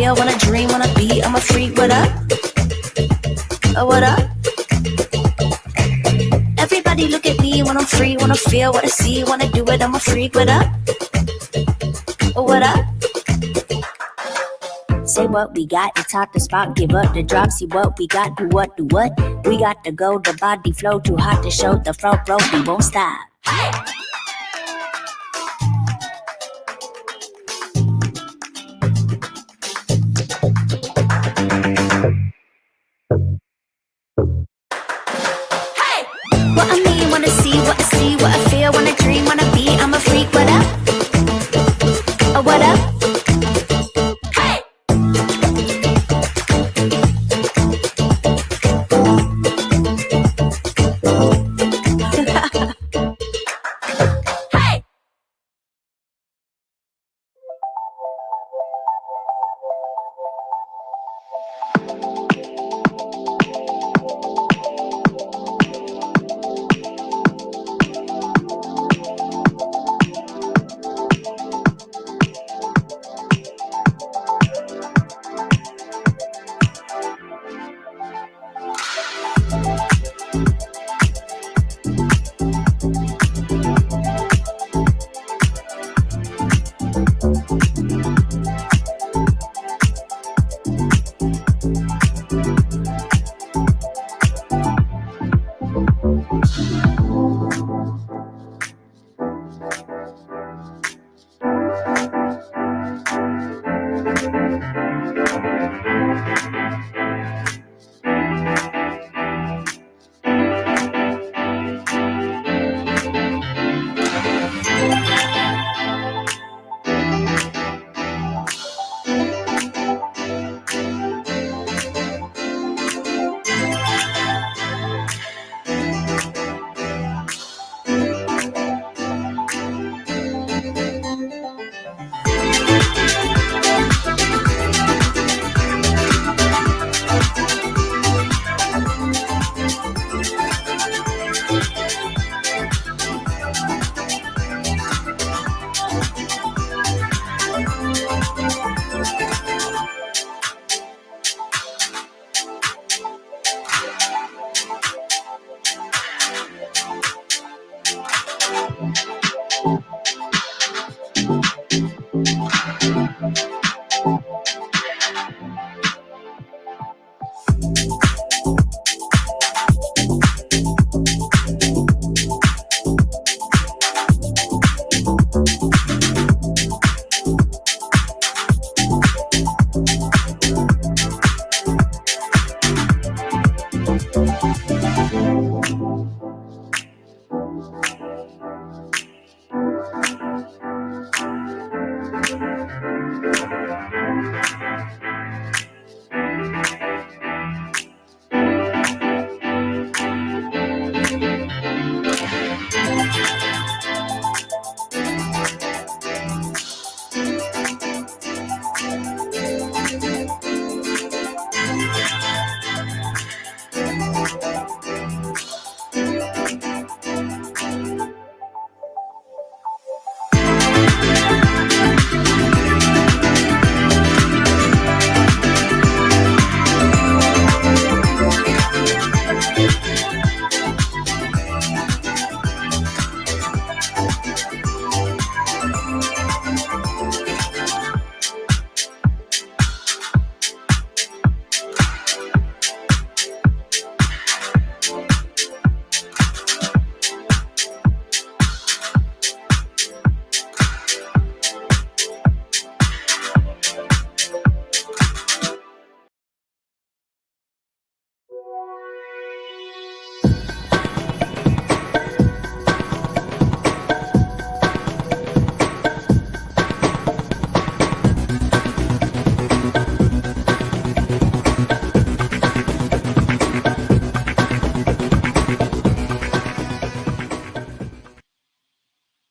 Wanna dream, wanna be, I'm a freak, what up? What up? Everybody look at me when I'm free, wanna feel, wanna see, wanna do it, I'm a freak, what up? What up? Say what we got, it's hot to spot, give up the drop, see what we got, do what? We got to go, the body flow, too hot to show, the front row, we won't stop. What I mean, wanna see, what I see, what I feel, wanna dream, wanna be, I'm a freak, what up? What up? Hey! Hey!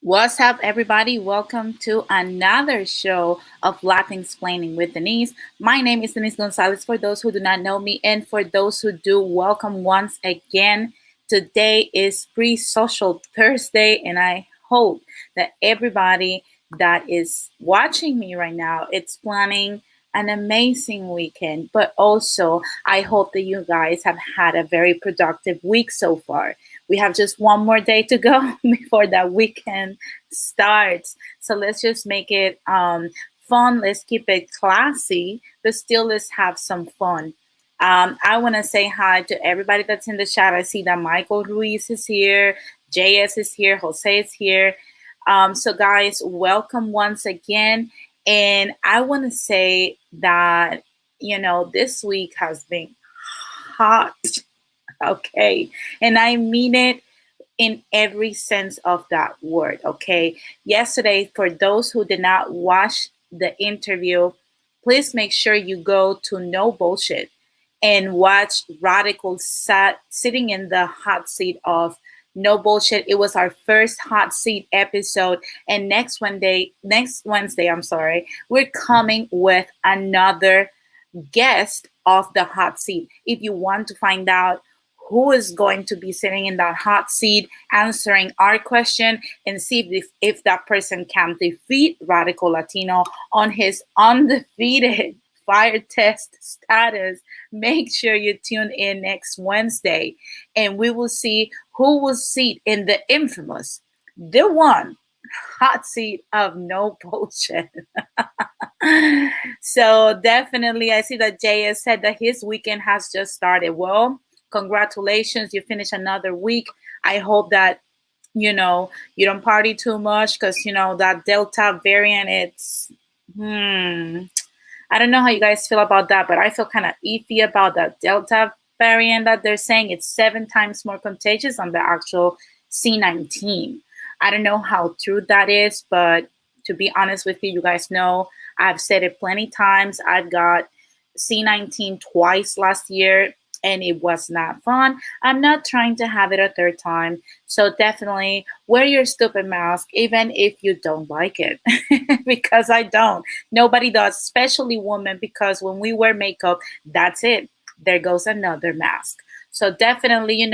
What's up, everybody? Welcome to another show of Latin Explaining with Denise. My name is Denise Gonzalez for those who do not know me, and for those who do, welcome once again. Today is Pre Social Thursday, and I hope that everybody that is watching me right now it's planning an amazing weekend, but also I hope that you guys have had a very productive week so far. We have just one more day to go before that weekend starts. So let's just make it fun. Let's keep it classy, but still let's have some fun. I want to say hi to everybody that's in the chat. I see that Michael Ruiz is here, JS is here, Jose is here. So, guys, welcome once again. And I want to say that, this week has been hot. Okay. And I mean it in every sense of that word. Okay. Yesterday, for those who did not watch the interview, please make sure you go to No Bullshit and watch Radical sitting in the hot seat of No Bullshit. It was our first hot seat episode. And next Wednesday, I'm sorry, we're coming with another guest of the hot seat. If you want to find out who is going to be sitting in that hot seat answering our question and see if that person can defeat Radical Latino on his undefeated fire test status, make sure you tune in next Wednesday and we will see who will sit in the infamous, the one hot seat of No Bullshit. So definitely, I see that Jay has said that his weekend has just started. Well, congratulations, you finished another week. I hope that you don't party too much because that Delta variant. It's I don't know how you guys feel about that, but I feel kind of iffy about that Delta variant that they're saying it's 7 times more contagious than the actual C19. I don't know how true that is, but to be honest with you, you guys know I've said it plenty times. I've got C19 twice last year and it was not fun. I'm not trying to have it a third time. So definitely wear your stupid mask, even if you don't like it, because I don't. Nobody does, especially women, because when we wear makeup, that's it. There goes another mask. So definitely,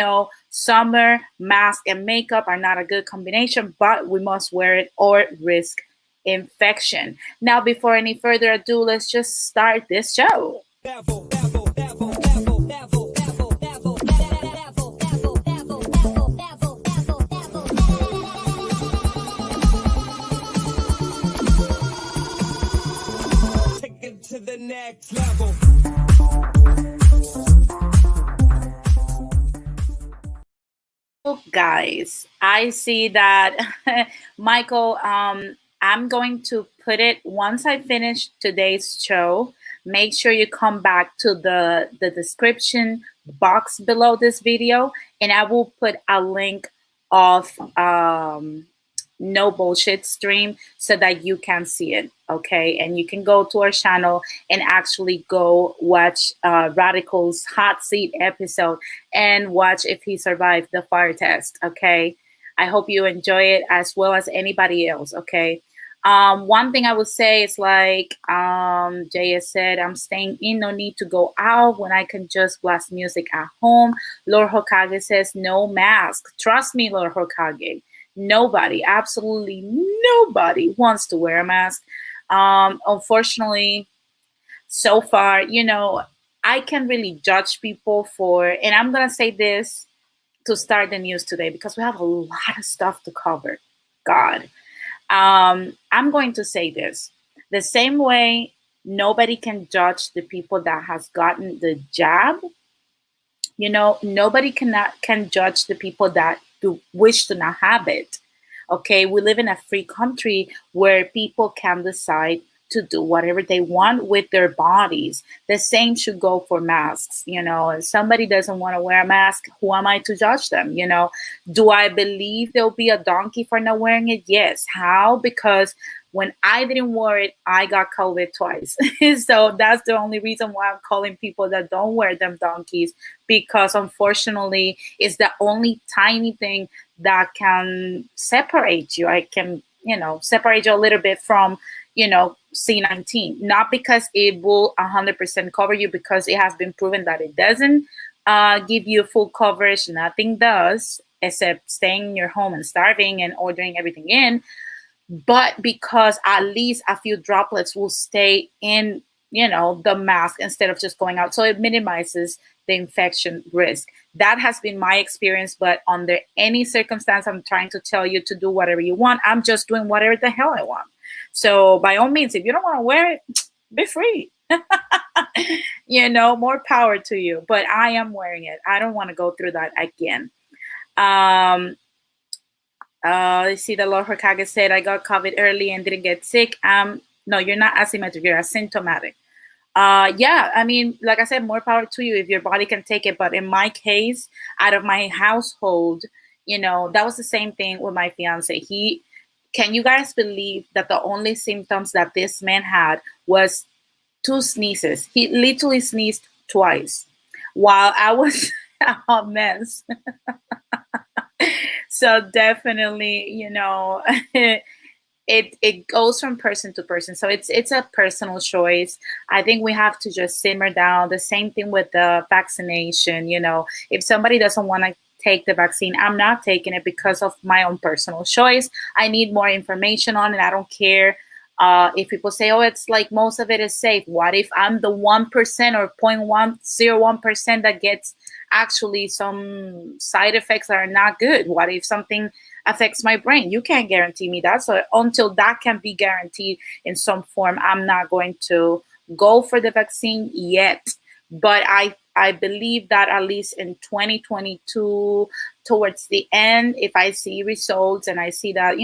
summer mask and makeup are not a good combination, but we must wear it or risk infection. Now, before any further ado, let's just start this show. Take it to the next level. Guys, I see that Michael, I'm going to put it once I finish today's show. Make sure you come back to the description box below this video, and I will put a link of No Bullshit stream so that you can see it. Okay, and you can go to our channel and actually go watch Radical's hot seat episode and watch if he survived the fire test. Okay, I hope you enjoy it as well as anybody else. Okay. One thing I would say is like Jay has said, I'm staying in, no need to go out when I can just blast music at home. Lord Hokage says no mask. Trust me, Lord Hokage. Nobody, absolutely nobody wants to wear a mask. Unfortunately, so far, I can really judge people for, and I'm going to say this to start the news today because we have a lot of stuff to cover. God. I'm going to say this the same way nobody can judge the people that has gotten the jab. Nobody can judge the people that do wish to not have it. Okay, we live in a free country where people can decide to do whatever they want with their bodies. The same should go for masks. If somebody doesn't want to wear a mask, who am I to judge them? Do I believe there'll be a donkey for not wearing it? Yes. How? Because When I didn't wear it, I got COVID twice. So that's the only reason why I'm calling people that don't wear them donkeys, because unfortunately, it's the only tiny thing that can separate you. I can, separate you a little bit from, C19. Not because it will 100% cover you, because it has been proven that it doesn't give you full coverage. Nothing does except staying in your home and starving and ordering everything in, but because at least a few droplets will stay in, the mask instead of just going out. So it minimizes the infection risk. That has been my experience, but under any circumstance, I'm trying to tell you to do whatever you want. I'm just doing whatever the hell I want. So by all means, if you don't want to wear it, be free. More power to you. But I am wearing it. I don't want to go through that again. I see the Lord Hokage said, I got COVID early and didn't get sick. No, you're not asymmetric, you're asymptomatic. Yeah, I mean, like I said, more power to you if your body can take it. But in my case, out of my household, that was the same thing with my fiance. Can you guys believe that the only symptoms that this man had was 2 sneezes? He literally sneezed twice while I was a hot mess. So definitely, it goes from person to person. So it's a personal choice. I think we have to just simmer down. The same thing with the vaccination. If somebody doesn't want to take the vaccine, I'm not taking it because of my own personal choice. I need more information on it. I don't care if people say, oh, it's like most of it is safe. What if I'm the 1% or 0.101% that gets actually some side effects that are not good? What if something affects my brain? You can't guarantee me that. So until that can be guaranteed in some form, I'm not going to go for the vaccine yet. But I believe that at least in 2022, towards the end, if I see results and I see that,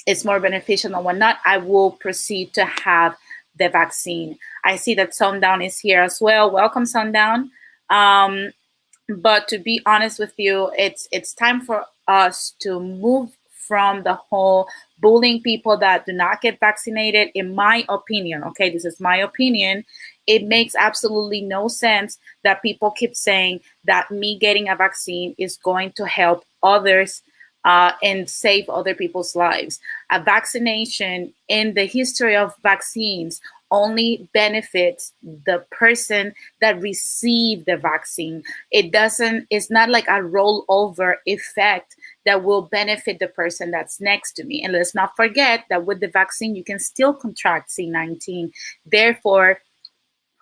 it's more beneficial and whatnot, I will proceed to have the vaccine. I see that Sundown is here as well. Welcome, Sundown. But to be honest with you, it's time for us to move from the whole bullying people that do not get vaccinated. In my opinion, okay, this is my opinion, it makes absolutely no sense that people keep saying that me getting a vaccine is going to help others and save other people's lives. A vaccination, in the history of vaccines, only benefits the person that received the vaccine. It's not like a rollover effect that will benefit the person that's next to me. And let's not forget that with the vaccine, you can still contract C19. Therefore,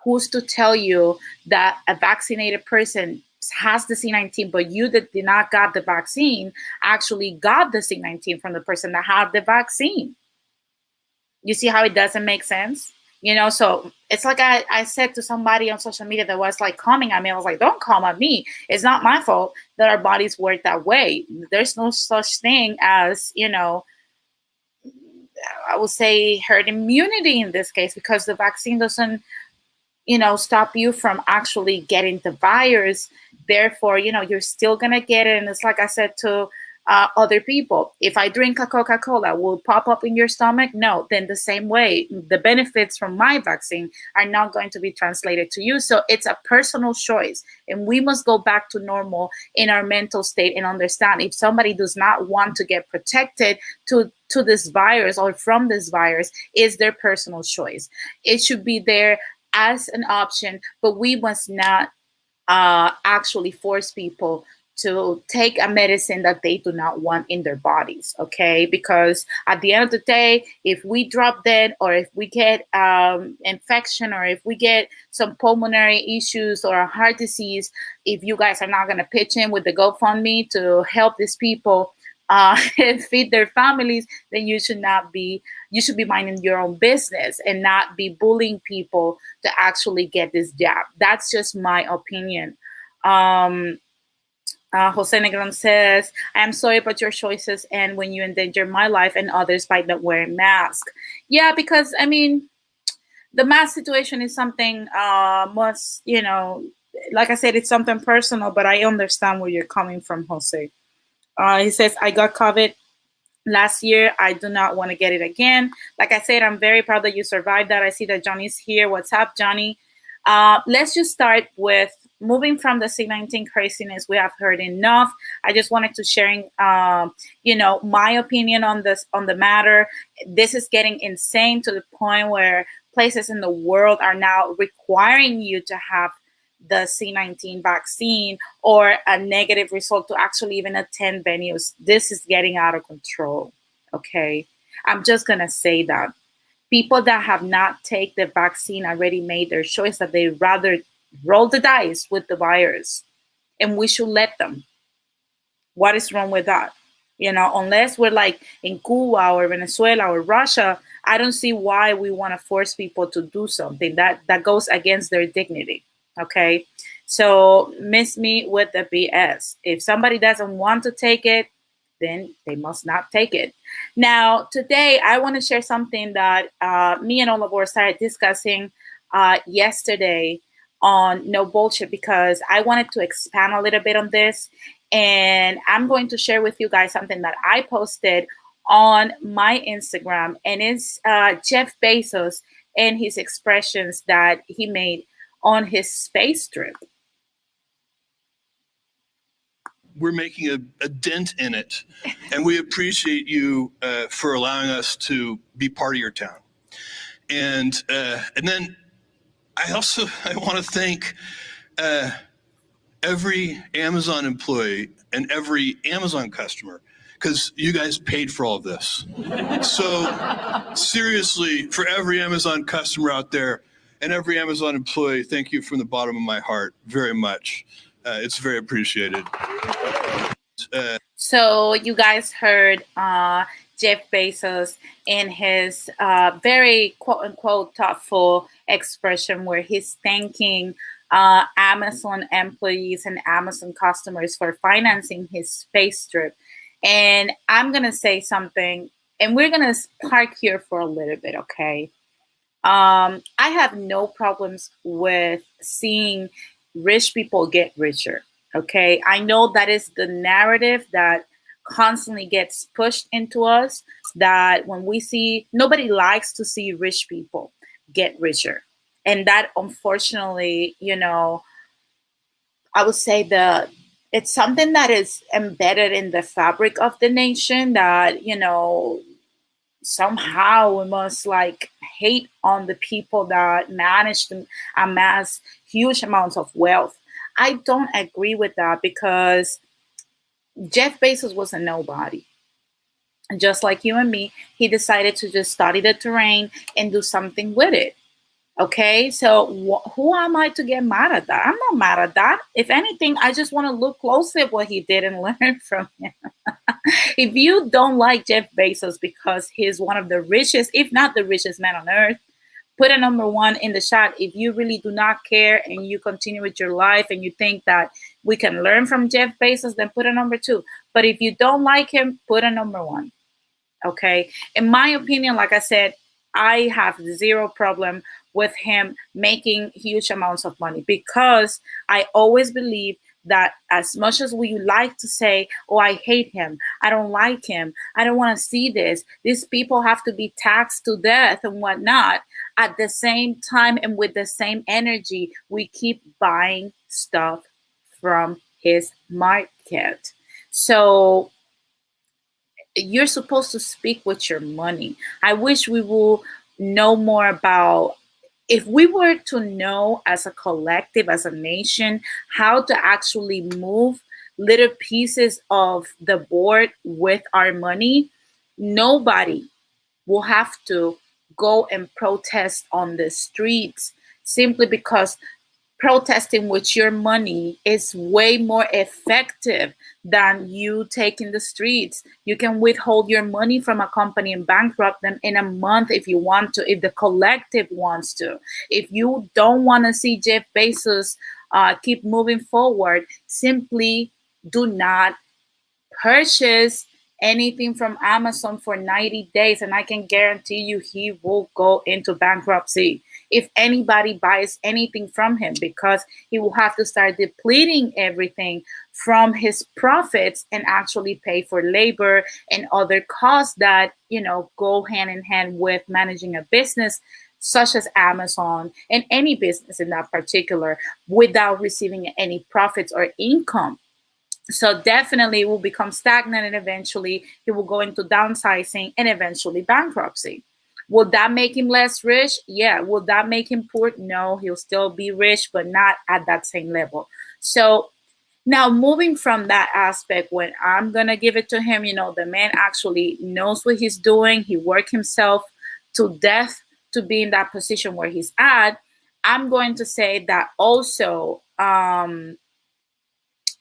who's to tell you that a vaccinated person has the C19, but you that did not got the vaccine actually got the C19 from the person that had the vaccine? You see how it doesn't make sense? So it's like I said to somebody on social media that was like coming at me. I was like, don't come at me. It's not my fault that our bodies work that way. There's no such thing as, I would say herd immunity in this case, because the vaccine doesn't stop you from actually getting the virus. Therefore, you're still gonna get it. And it's like I said to other people, if I drink a Coca-Cola, will it pop up in your stomach? No. Then the same way, the benefits from my vaccine are not going to be translated to you. So it's a personal choice, and we must go back to normal in our mental state and understand, if somebody does not want to get protected to this virus or from this virus, is their personal choice. It should be there as an option, but we must not actually force people to take a medicine that they do not want in their bodies, okay? Because at the end of the day, if we drop dead, or if we get infection, or if we get some pulmonary issues or a heart disease, if you guys are not going to pitch in with the GoFundMe to help these people and feed their families, then you should be minding your own business and not be bullying people to actually get this jab. That's just my opinion. Jose Negron says, I am sorry about your choices and when you endanger my life and others by not wearing masks. Yeah, because I mean, the mask situation is something like I said, it's something personal, but I understand where you're coming from, Jose. He says, I got COVID last year. I do not want to get it again. Like I said, I'm very proud that you survived that. I see that Johnny's here. What's up, Johnny? Let's just start with moving from the C19 craziness. We have heard enough. I just wanted to sharing, my opinion on this, on the matter. This is getting insane to the point where places in the world are now requiring you to have the C19 vaccine or a negative result to actually even attend venues. This is getting out of control. Okay. I'm just going to say that people that have not taken the vaccine already made their choice that they rather roll the dice with the virus, and we should let them. What is wrong with that? Unless we're like in Cuba or Venezuela or Russia, I don't see why we want to force people to do something that goes against their dignity. Okay. So miss me with the BS. If somebody doesn't want to take it, then they must not take it. Now, today, I want to share something that me and Olivor started discussing yesterday on No Bullshit, because I wanted to expand a little bit on this. And I'm going to share with you guys something that I posted on my Instagram, and it's Jeff Bezos and his expressions that he made on his space trip. We're making a dent in it, and we appreciate you for allowing us to be part of your town. And then I want to thank every Amazon employee and every Amazon customer, because you guys paid for all of this. So seriously, for every Amazon customer out there and every Amazon employee, thank you from the bottom of my heart very much. It's very appreciated. So you guys heard Jeff Bezos in his very quote unquote thoughtful expression where he's thanking Amazon employees and Amazon customers for financing his space trip. And I'm going to say something, and we're going to park here for a little bit, okay? I have no problems with seeing rich people get richer. Okay, I know that is the narrative that constantly gets pushed into us, that when we see, nobody likes to see rich people get richer. And that, unfortunately, I would say it's something that is embedded in the fabric of the nation, that, somehow we must like hate on the people that manage to amass huge amounts of wealth. I don't agree with that, because Jeff Bezos was a nobody. Just like you and me, he decided to just study the terrain and do something with it. Okay, so who am I to get mad at that? I'm not mad at that. If anything, I just want to look closely at what he did and learn from him. If you don't like Jeff Bezos because he's one of the richest, if not the richest man on earth, put a number 1 in the chat. If you really do not care and you continue with your life and you think that we can learn from Jeff Bezos, then put a number 2. But if you don't like him, put a number 1. Okay. In my opinion, like I said, I have zero problem with him making huge amounts of money, because I always believe that as much as we like to say, oh, I hate him, I don't like him, I don't want to see this, these people have to be taxed to death and whatnot, at the same time and with the same energy, we keep buying stuff from his market. So you're supposed to speak with your money. I wish we will know more about, if we were to know as a collective, as a nation, how to actually move little pieces of the board with our money, nobody will have to go and protest on the streets, simply because protesting with your money is way more effective than you taking the streets. You can withhold your money from a company and bankrupt them in a month if you want to, if the collective wants to. If you don't want to see Jeff Bezos keep moving forward, simply do not purchase anything from Amazon for 90 days, and I can guarantee you he will go into bankruptcy. if anybody buys anything from him, because he will have to start depleting everything from his profits and actually pay for labor and other costs that, go hand in hand with managing a business such as Amazon and any business in that particular, without receiving any profits or income. So definitely it will become stagnant, and eventually he will go into downsizing and eventually bankruptcy. Will that make him less rich? Yeah. Will that make him poor? No, he'll still be rich, but not at that same level. So now, moving from that aspect, when I'm going to give it to him, the man actually knows what he's doing. He worked himself to death to be in that position where he's at. I'm going to say that also,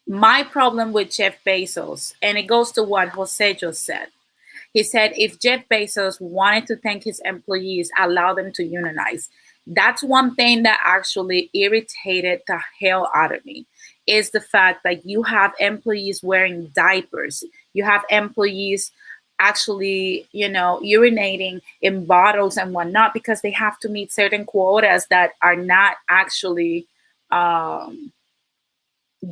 my problem with Jeff Bezos, and it goes to what Jose just said. He said if Jeff Bezos wanted to thank his employees, allow them to unionize. That's one thing that actually irritated the hell out of me, is the fact that you have employees wearing diapers. You have employees actually, urinating in bottles and whatnot because they have to meet certain quotas that are not actually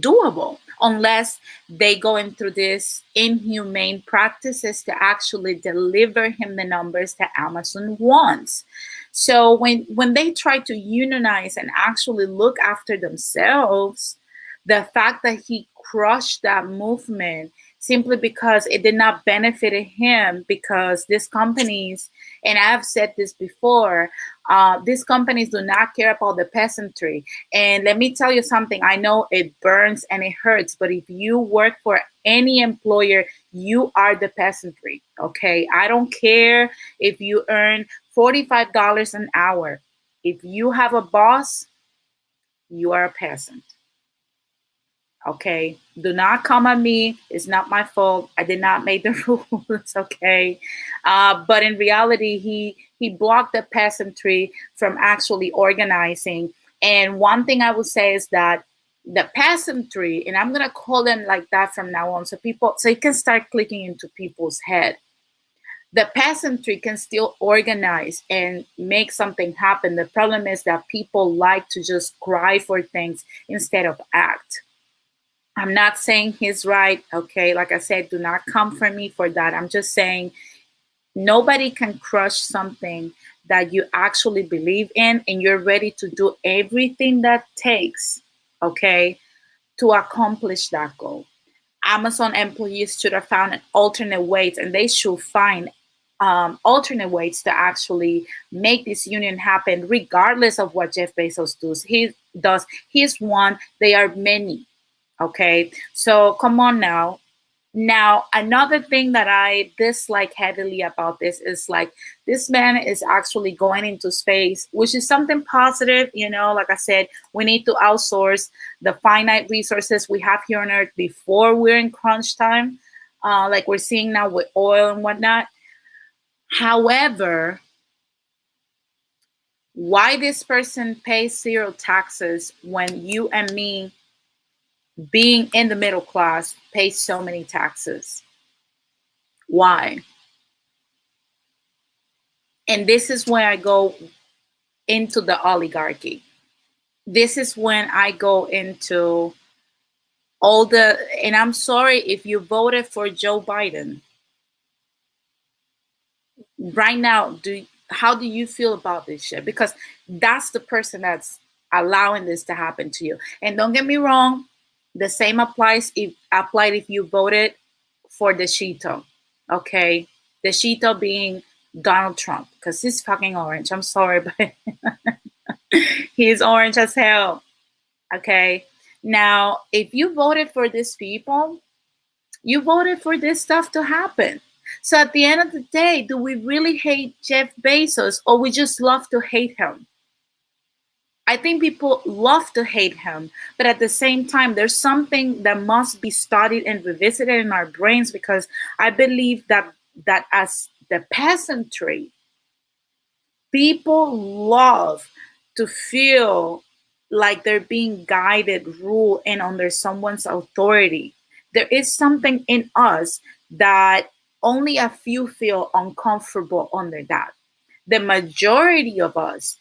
doable unless they go in through this inhumane practices to actually deliver him the numbers that Amazon wants. So when they try to unionize and actually look after themselves, the fact that he crushed that movement simply because it did not benefit him, because these companies, and I've said this before, these companies do not care about the peasantry. And let me tell you something, I know it burns and it hurts, but if you work for any employer, you are the peasantry, okay? I don't care if you earn $45 an hour. If you have a boss, you are a peasant. Okay, do not come at me. It's not my fault. I did not make the rules. Okay, but in reality, he blocked the peasantry from actually organizing. And one thing I would say is that the peasantry, and I'm gonna call them like that from now on, so it can start clicking into people's head. The peasantry can still organize and make something happen. The problem is that people like to just cry for things instead of act. I'm not saying he's right. Okay. Like I said, do not come for me for that. I'm just saying nobody can crush something that you actually believe in and you're ready to do everything that takes, okay, to accomplish that goal. Amazon employees should have found alternate ways, and they should find alternate ways to actually make this union happen, regardless of what Jeff Bezos does. He's one. They are many. Okay, so come on now. Now, another thing that I dislike heavily about this is like this man is actually going into space, which is something positive. Like I said, we need to outsource the finite resources we have here on Earth before we're in crunch time, like we're seeing now with oil and whatnot. However, why this person pays zero taxes when you and me, being in the middle class, pay so many taxes? Why? And this is when I go into the oligarchy. This is when I go into all the, and I'm sorry if you voted for Joe Biden. Right now, how do you feel about this shit? Because that's the person that's allowing this to happen to you. And don't get me wrong, the same applied if you voted for the Cheeto, okay? The Cheeto being Donald Trump, because he's fucking orange. I'm sorry, but he's orange as hell, okay? Now, if you voted for these people, you voted for this stuff to happen. So at the end of the day, do we really hate Jeff Bezos, or we just love to hate him? I think people love to hate him, but at the same time, there's something that must be studied and revisited in our brains, because I believe that as the peasantry, people love to feel like they're being guided, ruled, and under someone's authority. There is something in us that only a few feel uncomfortable under that. The majority of us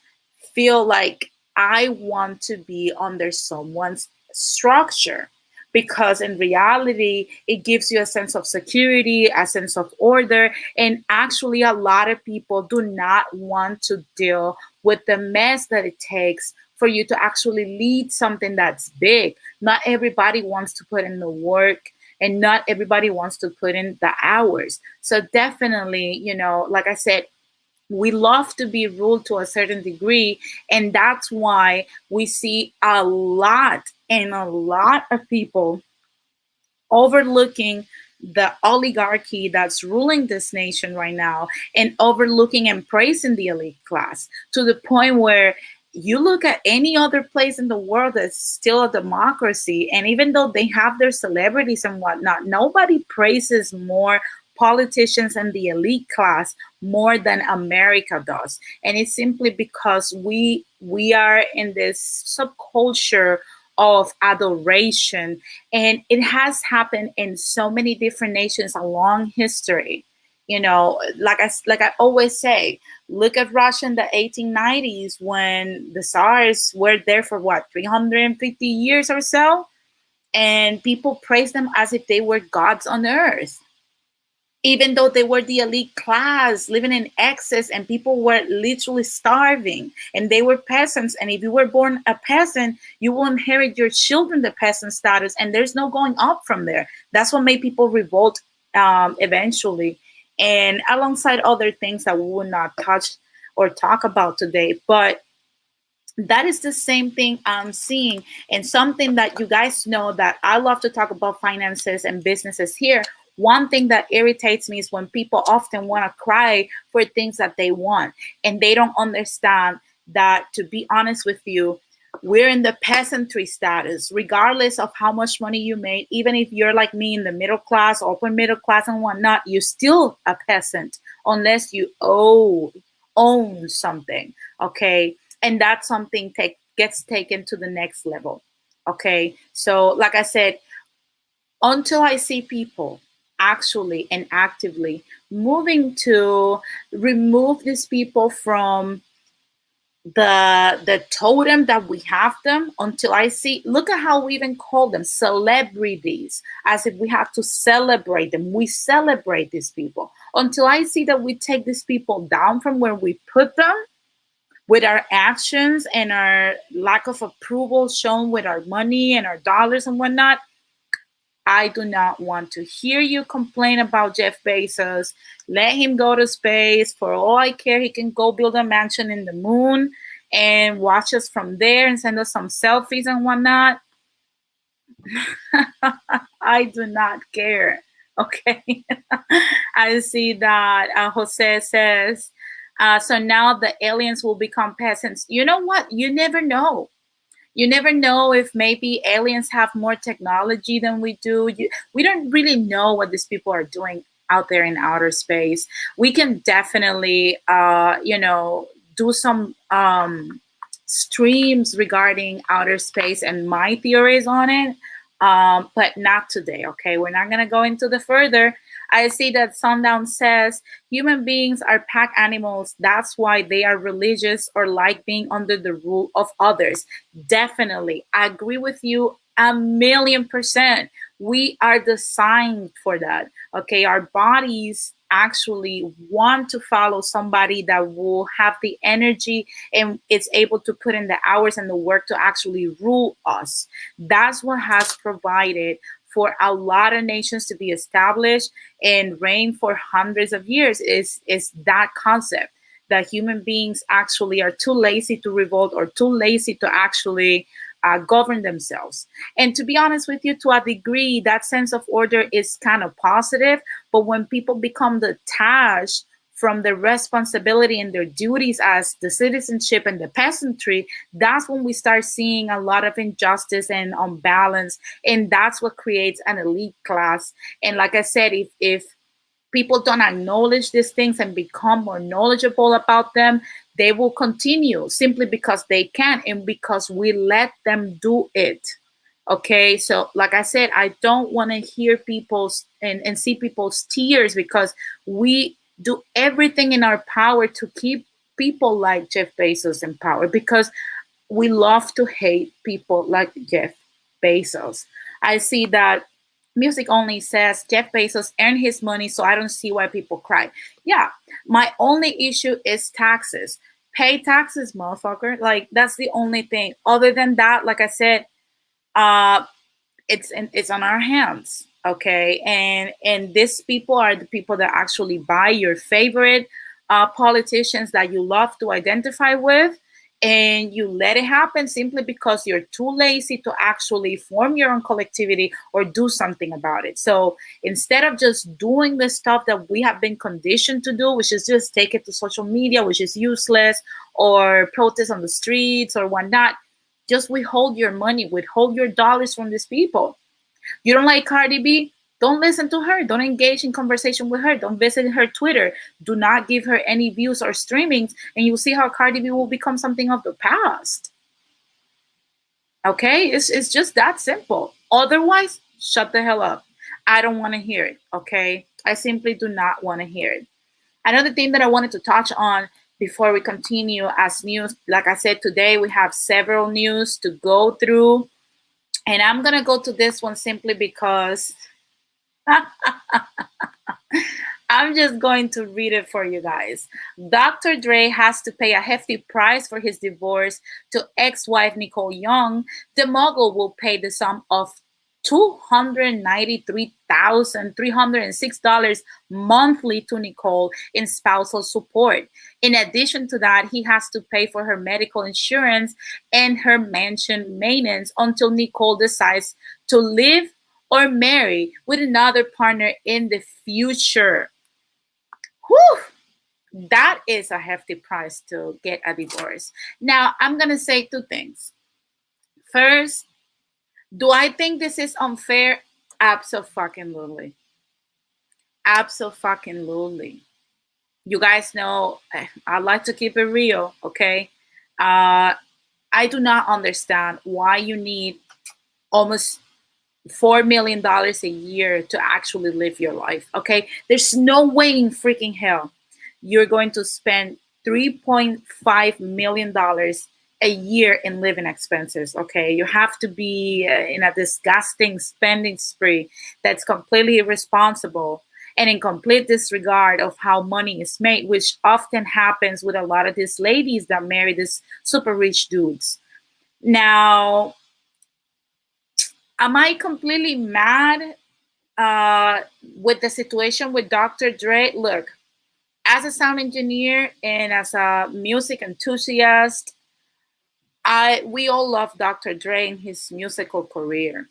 feel like I want to be under someone's structure, because in reality it gives you a sense of security, a sense of order, and actually a lot of people do not want to deal with the mess that it takes for you to actually lead something that's big. Not everybody wants to put in the work, and not everybody wants to put in the hours. So definitely, like I said, we love to be ruled to a certain degree, and that's why we see a lot and a lot of people overlooking the oligarchy that's ruling this nation right now, and overlooking and praising the elite class, to the point where you look at any other place in the world that's still a democracy, and even though they have their celebrities and whatnot, nobody praises more politicians and the elite class more than America does. And it's simply because we are in this subculture of adoration, and it has happened in so many different nations along history. Like I always say, look at Russia in the 1890s, when the Tsars were there for what, 350 years or so, and people praised them as if they were gods on earth, even though they were the elite class living in excess, and people were literally starving, and they were peasants. And if you were born a peasant, you will inherit your children the peasant status, and there's no going up from there. That's what made people revolt eventually, and alongside other things that we will not touch or talk about today. But that is the same thing I'm seeing, and something that you guys know that I love to talk about finances and businesses here. One thing that irritates me is when people often want to cry for things that they want, and they don't understand that, to be honest with you, we're in the peasantry status, regardless of how much money you made. Even if you're like me in the middle class, upper middle class, and whatnot, you're still a peasant unless you own something. Okay, and that's something gets taken to the next level. Okay, so like I said, until I see people actually and actively moving to remove these people from the totem that we have them, until I see, look at how we even call them celebrities, as if we have to celebrate them. We celebrate these people. Until I see that we take these people down from where we put them, with our actions and our lack of approval shown with our money and our dollars and whatnot, I do not want to hear you complain about Jeff Bezos. Let him go to space. For all I care, he can go build a mansion in the moon and watch us from there and send us some selfies and whatnot. I do not care. Okay. I see that Jose says, so now the aliens will become peasants. You know what? You never know. You never know if maybe aliens have more technology than we do. We don't really know what these people are doing out there in outer space. We can definitely, do some streams regarding outer space and my theories on it, but not today. Okay, we're not going to go into the further. I see that Sundown says human beings are pack animals. That's why they are religious or like being under the rule of others. Definitely. I agree with you 1,000,000%. We are designed for that. Okay. Our bodies actually want to follow somebody that will have the energy and it's able to put in the hours and the work to actually rule us. That's what has provided for a lot of nations to be established and reign for hundreds of years, is that concept that human beings actually are too lazy to revolt or too lazy to actually govern themselves. And to be honest with you, to a degree, that sense of order is kind of positive. But when people become detached from the responsibility and their duties as the citizenship and the peasantry, that's when we start seeing a lot of injustice and unbalance. And that's what creates an elite class. And like I said, if people don't acknowledge these things and become more knowledgeable about them, they will continue simply because they can and because we let them do it. Okay, so like I said, I don't want to hear people's and see people's tears, because we do everything in our power to keep people like Jeff Bezos in power because we love to hate people like Jeff Bezos. I see that Music Only says Jeff Bezos earned his money, so I don't see why people cry. Yeah, my only issue is taxes. Pay taxes, motherfucker. Like, that's the only thing. Other than that, like I said, uh, it's on our hands, okay? And these people are the people that actually buy your favorite politicians that you love to identify with, and you let it happen simply because you're too lazy to actually form your own collectivity or do something about it. So instead of just doing the stuff that we have been conditioned to do, which is just take it to social media, which is useless, or protest on the streets or whatnot, just withhold your money, withhold your dollars from these people. You don't like Cardi B? Don't listen to her. Don't engage in conversation with her. Don't visit her Twitter. Do not give her any views or streamings, and you'll see how Cardi B will become something of the past. Okay? It's just that simple. Otherwise, shut the hell up. I don't want to hear it. Okay? I simply do not want to hear it. Another thing that I wanted to touch on before we continue as news, like I said, today we have several news to go through. And I'm going to go to this one simply because I'm just going to read it for you guys. Dr. Dre has to pay a hefty price for his divorce to ex-wife Nicole Young. The mogul will pay the sum of $293,306 monthly to Nicole in spousal support. In addition to that, he has to pay for her medical insurance and her mansion maintenance until Nicole decides to live or marry with another partner in the future. Whew! That is a hefty price to get a divorce. Now, I'm going to say two things. First, do I think this is unfair? Absolutely. Absolutely. You guys know I like to keep it real, okay? I do not understand why you need almost $4 million a year to actually live your life, okay? There's no way in freaking hell you're going to spend $3.5 million a year in living expenses, okay? You have to be in a disgusting spending spree that's completely irresponsible and in complete disregard of how money is made, which often happens with a lot of these ladies that marry these super rich dudes. Now, am I completely mad with the situation with Dr. Dre? Look, as a sound engineer and as a music enthusiast, we all love Dr. Dre and his musical career.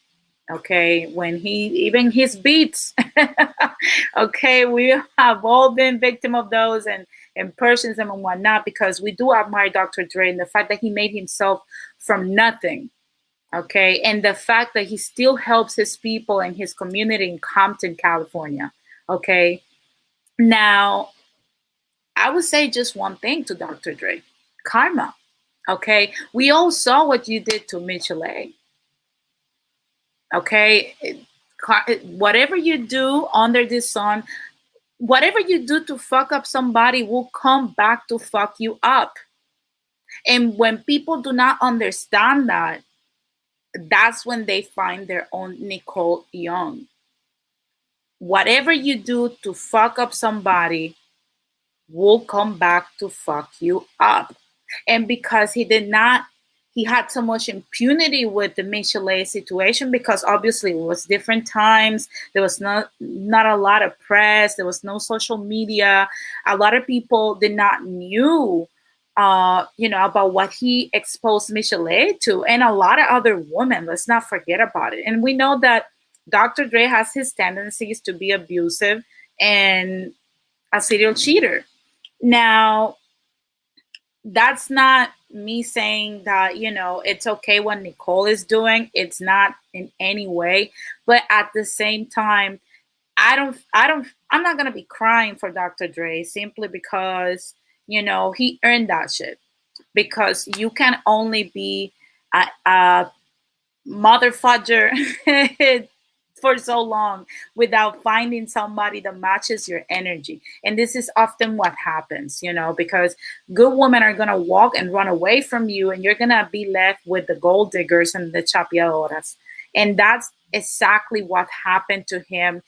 Okay, when he even his beats, okay, we have all been victim of those and purchased them and whatnot because we do admire Dr. Dre and the fact that he made himself from nothing. Okay, and the fact that he still helps his people and his community in Compton, California. Okay, now I would say just one thing to Dr. Dre: karma. Okay, we all saw what you did to Mitchell A. Okay, whatever you do under this sun, whatever you do to fuck up somebody will come back to fuck you up. And when people do not understand that, that's when they find their own Nicole Young. Whatever you do to fuck up somebody will come back to fuck you up. And because he had so much impunity with the Michelet situation because obviously it was different times. There was not a lot of press. There was no social media. A lot of people did not knew, about what he exposed Michelet to, and a lot of other women. Let's not forget about it. And we know that Dr. Dre has his tendencies to be abusive and a serial cheater. Now, that's not me saying that, it's okay what Nicole is doing. It's not in any way. But at the same time, I'm not going to be crying for Dr. Dre simply because, he earned that shit. Because you can only be a motherfucker for so long without finding somebody that matches your energy. And this is often what happens, because good women are going to walk and run away from you, and you're going to be left with the gold diggers and the chapeadoras. And that's exactly what happened to him.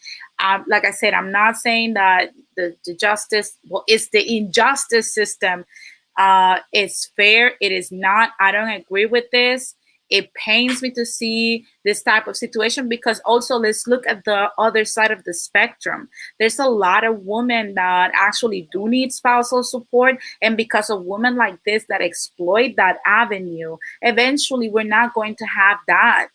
Like I said, I'm not saying that the justice, well, it's the injustice system is fair. It is not. I don't agree with this. It pains me to see this type of situation, because also let's look at the other side of the spectrum. There's a lot of women that actually do need spousal support, and because of women like this that exploit that avenue, eventually we're not going to have that.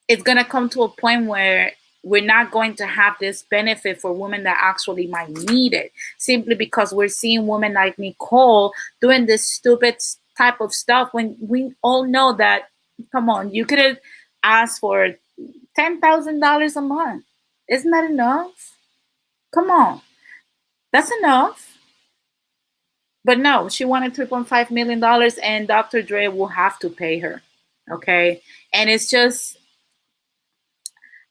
It's going to come to a point where we're not going to have this benefit for women that actually might need it, simply because we're seeing women like Nicole doing this stupid type of stuff when we all know that, come on, you could have asked for $10,000 a month. Isn't that enough? Come on. That's enough. But no, she wanted $3.5 million, and Dr. Dre will have to pay her. Okay. And it's just,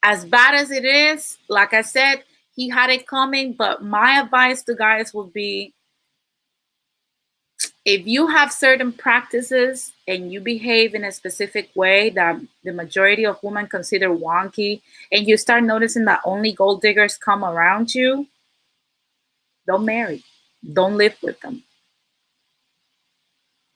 as bad as it is, like I said, he had it coming. But my advice to guys would be, if you have certain practices and you behave in a specific way that the majority of women consider wonky, and you start noticing that only gold diggers come around you, don't marry. Don't live with them.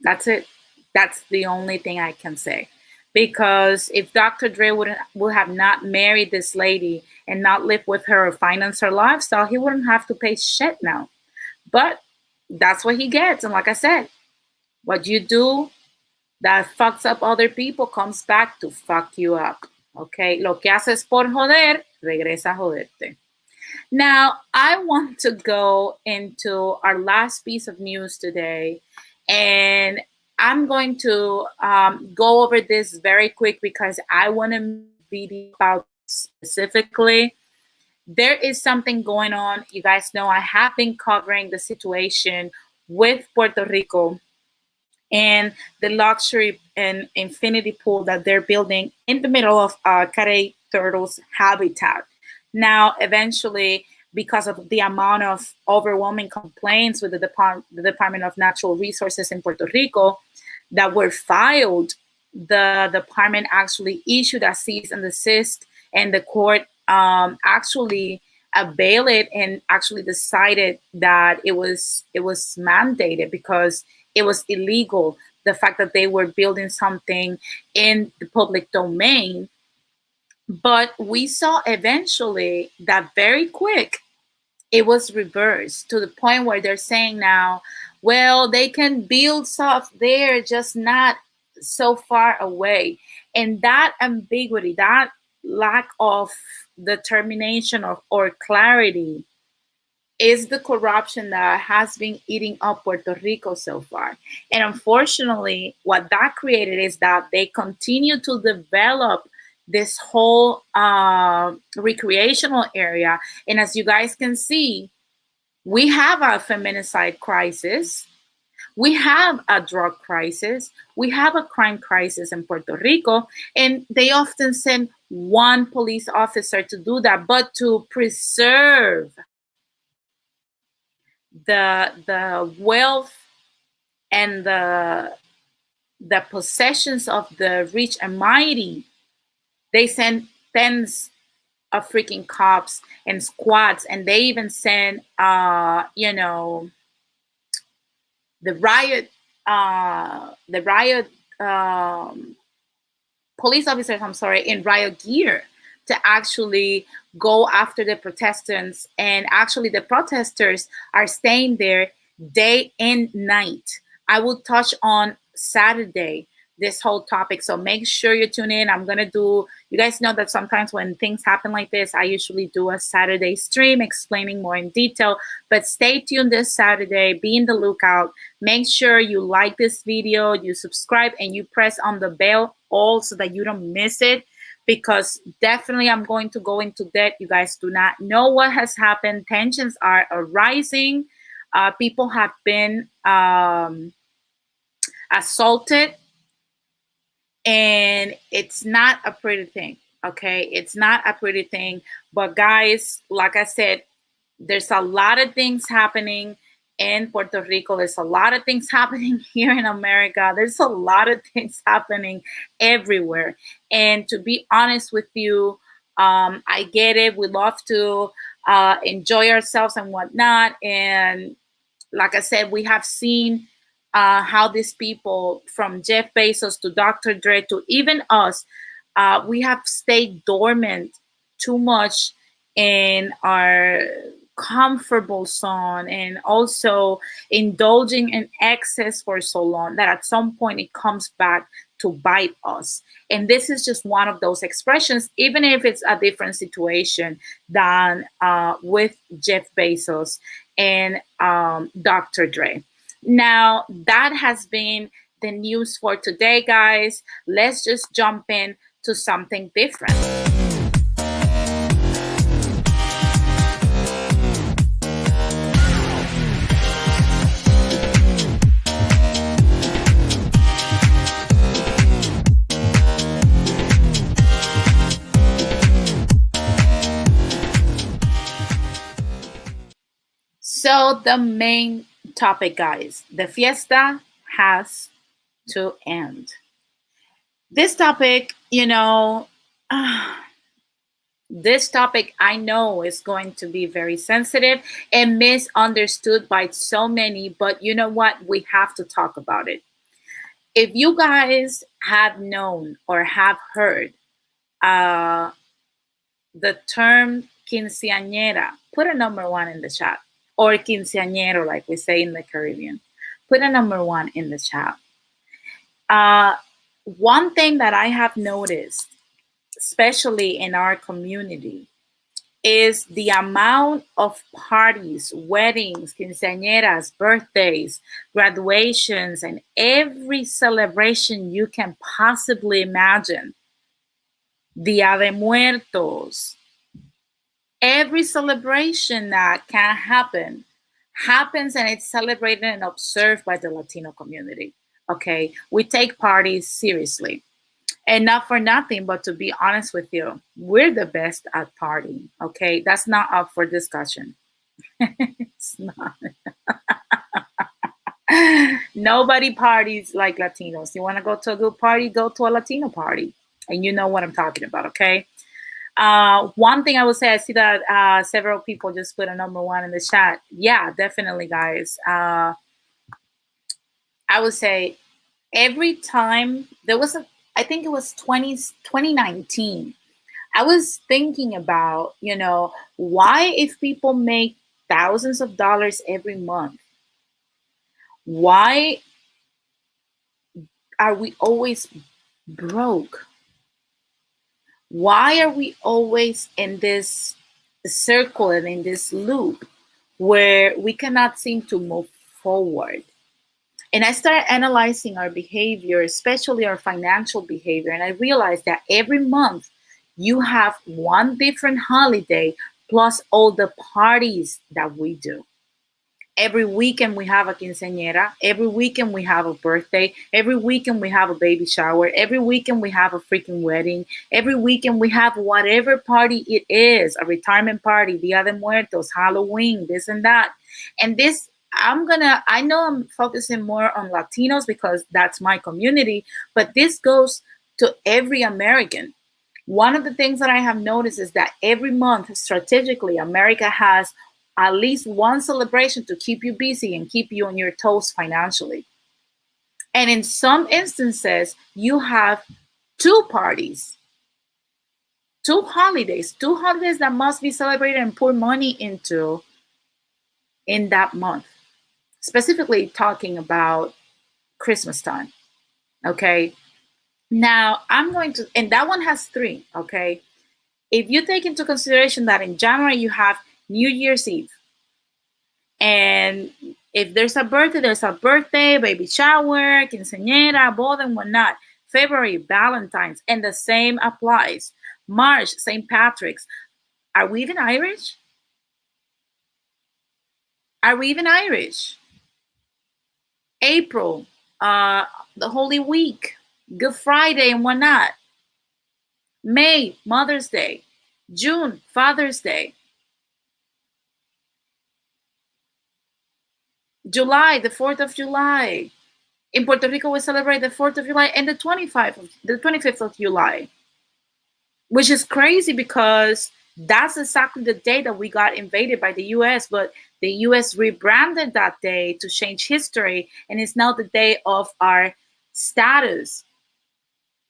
That's it. That's the only thing I can say. Because if Dr. Dre would have not married this lady and not lived with her or finance her lifestyle, he wouldn't have to pay shit now. But that's what he gets. And like I said, what you do that fucks up other people comes back to fuck you up. Okay? Lo que haces por joder, regresa a joderte. Now, I want to go into our last piece of news today, and I'm going to go over this very quick because I want to make a video about specifically. There is something going on. You guys know I have been covering the situation with Puerto Rico and the luxury and infinity pool that they're building in the middle of Carey turtles habitat. Now, eventually, because of the amount of overwhelming complaints with the Department of Natural Resources in Puerto Rico that were filed, the department actually issued a cease and desist, and the court actually availed it and actually decided that it was mandated because it was illegal. The fact that they were building something in the public domain. But we saw eventually that very quick it was reversed to the point where they're saying now, well, they can build stuff there, just not so far away. And that ambiguity, that lack of determination or clarity is the corruption that has been eating up Puerto Rico so far. And unfortunately, what that created is that they continue to develop this whole recreational area. And as you guys can see, we have a feminicide crisis. We have a drug crisis. We have a crime crisis in Puerto Rico. And they often send one police officer to do that, but to preserve the wealth and the possessions of the rich and mighty, they send tens of freaking cops and squads, and they even send the riot police officers, I'm sorry, in riot gear to actually go after the protesters. And actually the protesters are staying there day and night. I will touch on Saturday this whole topic, so make sure you tune in. I'm gonna do, you guys know that sometimes when things happen like this, I usually do a Saturday stream explaining more in detail, but stay tuned this Saturday. Be in the lookout. Make sure you like this video, you subscribe, and you press on the bell all so that you don't miss it, because definitely I'm going to go into depth. You guys do not know what has happened. Tensions are arising. People have been assaulted, and it's not a pretty thing. Okay, it's not a pretty thing. But guys, like I said, there's a lot of things happening in Puerto Rico. There's a lot of things happening here in America. There's a lot of things happening everywhere. And to be honest with you, I get it. We love to enjoy ourselves and whatnot. And like I said, we have seen how these people, from Jeff Bezos to Dr. Dre to even us, we have stayed dormant too much in our comfortable zone, and also indulging in excess for so long that at some point it comes back to bite us. And this is just one of those expressions, even if it's a different situation than with Jeff Bezos and Dr. Dre. Now, that has been the news for today, guys. Let's just jump in to something different. So, the main topic, guys, the fiesta has to end. This topic, this topic I know is going to be very sensitive and misunderstood by so many, but you know what? We have to talk about it. If you guys have known or have heard uh, the term quinceañera, put a number one in the chat. Or quinceañero, like we say in the Caribbean. Put a number one in the chat. One thing that I have noticed, especially in our community, is the amount of parties, weddings, quinceañeras, birthdays, graduations, and every celebration you can possibly imagine. Dia de Muertos. Every celebration that can happen happens, and it's celebrated and observed by the Latino community. Okay, we take parties seriously. And not for nothing, but to be honest with you, we're the best at partying. Okay, that's not up for discussion. It's not. Nobody parties like Latinos. You want to go to a good party, go to a Latino party. And you know what I'm talking about, okay? One thing I would say, I see that several people just put a number one in the chat. Yeah, definitely, guys. I would say every time there was I think it was 2019. I was thinking about, why if people make thousands of dollars every month, why are we always broke? Why are we always in this circle and in this loop where we cannot seem to move forward? And I started analyzing our behavior, especially our financial behavior. And I realized that every month you have one different holiday plus all the parties that we do. Every weekend we have a quinceañera. Every weekend we have a birthday. Every weekend we have a baby shower. Every weekend we have a freaking wedding. Every weekend we have whatever party it is, a retirement party, Dia de Muertos, Halloween, this and that. And this, I know I'm focusing more on Latinos because that's my community, but this goes to every American. One of the things that I have noticed is that every month, strategically, America has at least one celebration to keep you busy and keep you on your toes financially. And in some instances, you have two parties, two holidays that must be celebrated and pour money into in that month. Specifically talking about Christmas time. Okay. Now and that one has three. Okay. If you take into consideration that in January you have New Year's Eve, and if there's a birthday, baby shower, quinceañera, boda, and whatnot. February, Valentine's, and the same applies. March, St. Patrick's. Are we even Irish? April, the Holy Week, Good Friday, and whatnot. May, Mother's Day. June, Father's Day. July, the 4th of July. In Puerto Rico, we celebrate the 4th of July and the 25th of July, which is crazy because that's exactly the day that we got invaded by the US, but the US rebranded that day to change history, and it's now the day of our status,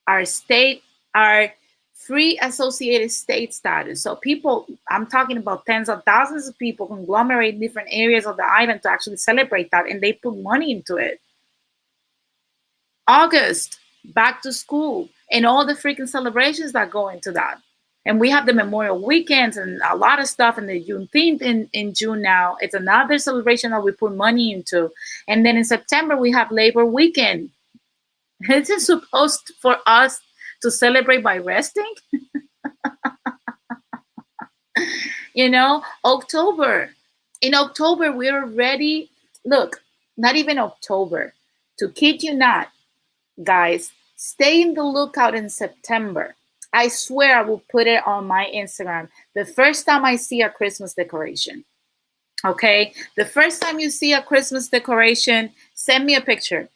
our state, our free associated state status. So people, I'm talking about tens of thousands of people conglomerate in different areas of the island to actually celebrate that, and they put money into it. August, back to school, and all the freaking celebrations that go into that. And we have the Memorial Weekends and a lot of stuff in the Juneteenth in June now. It's another celebration that we put money into. And then in September, we have Labor Weekend. Isn't supposed for us to celebrate by resting? You know, October. In October, we're ready. Look, not even October. To kid you not, guys, stay in the lookout in September. I swear I will put it on my Instagram. The first time I see a Christmas decoration. Okay? The first time you see a Christmas decoration, send me a picture.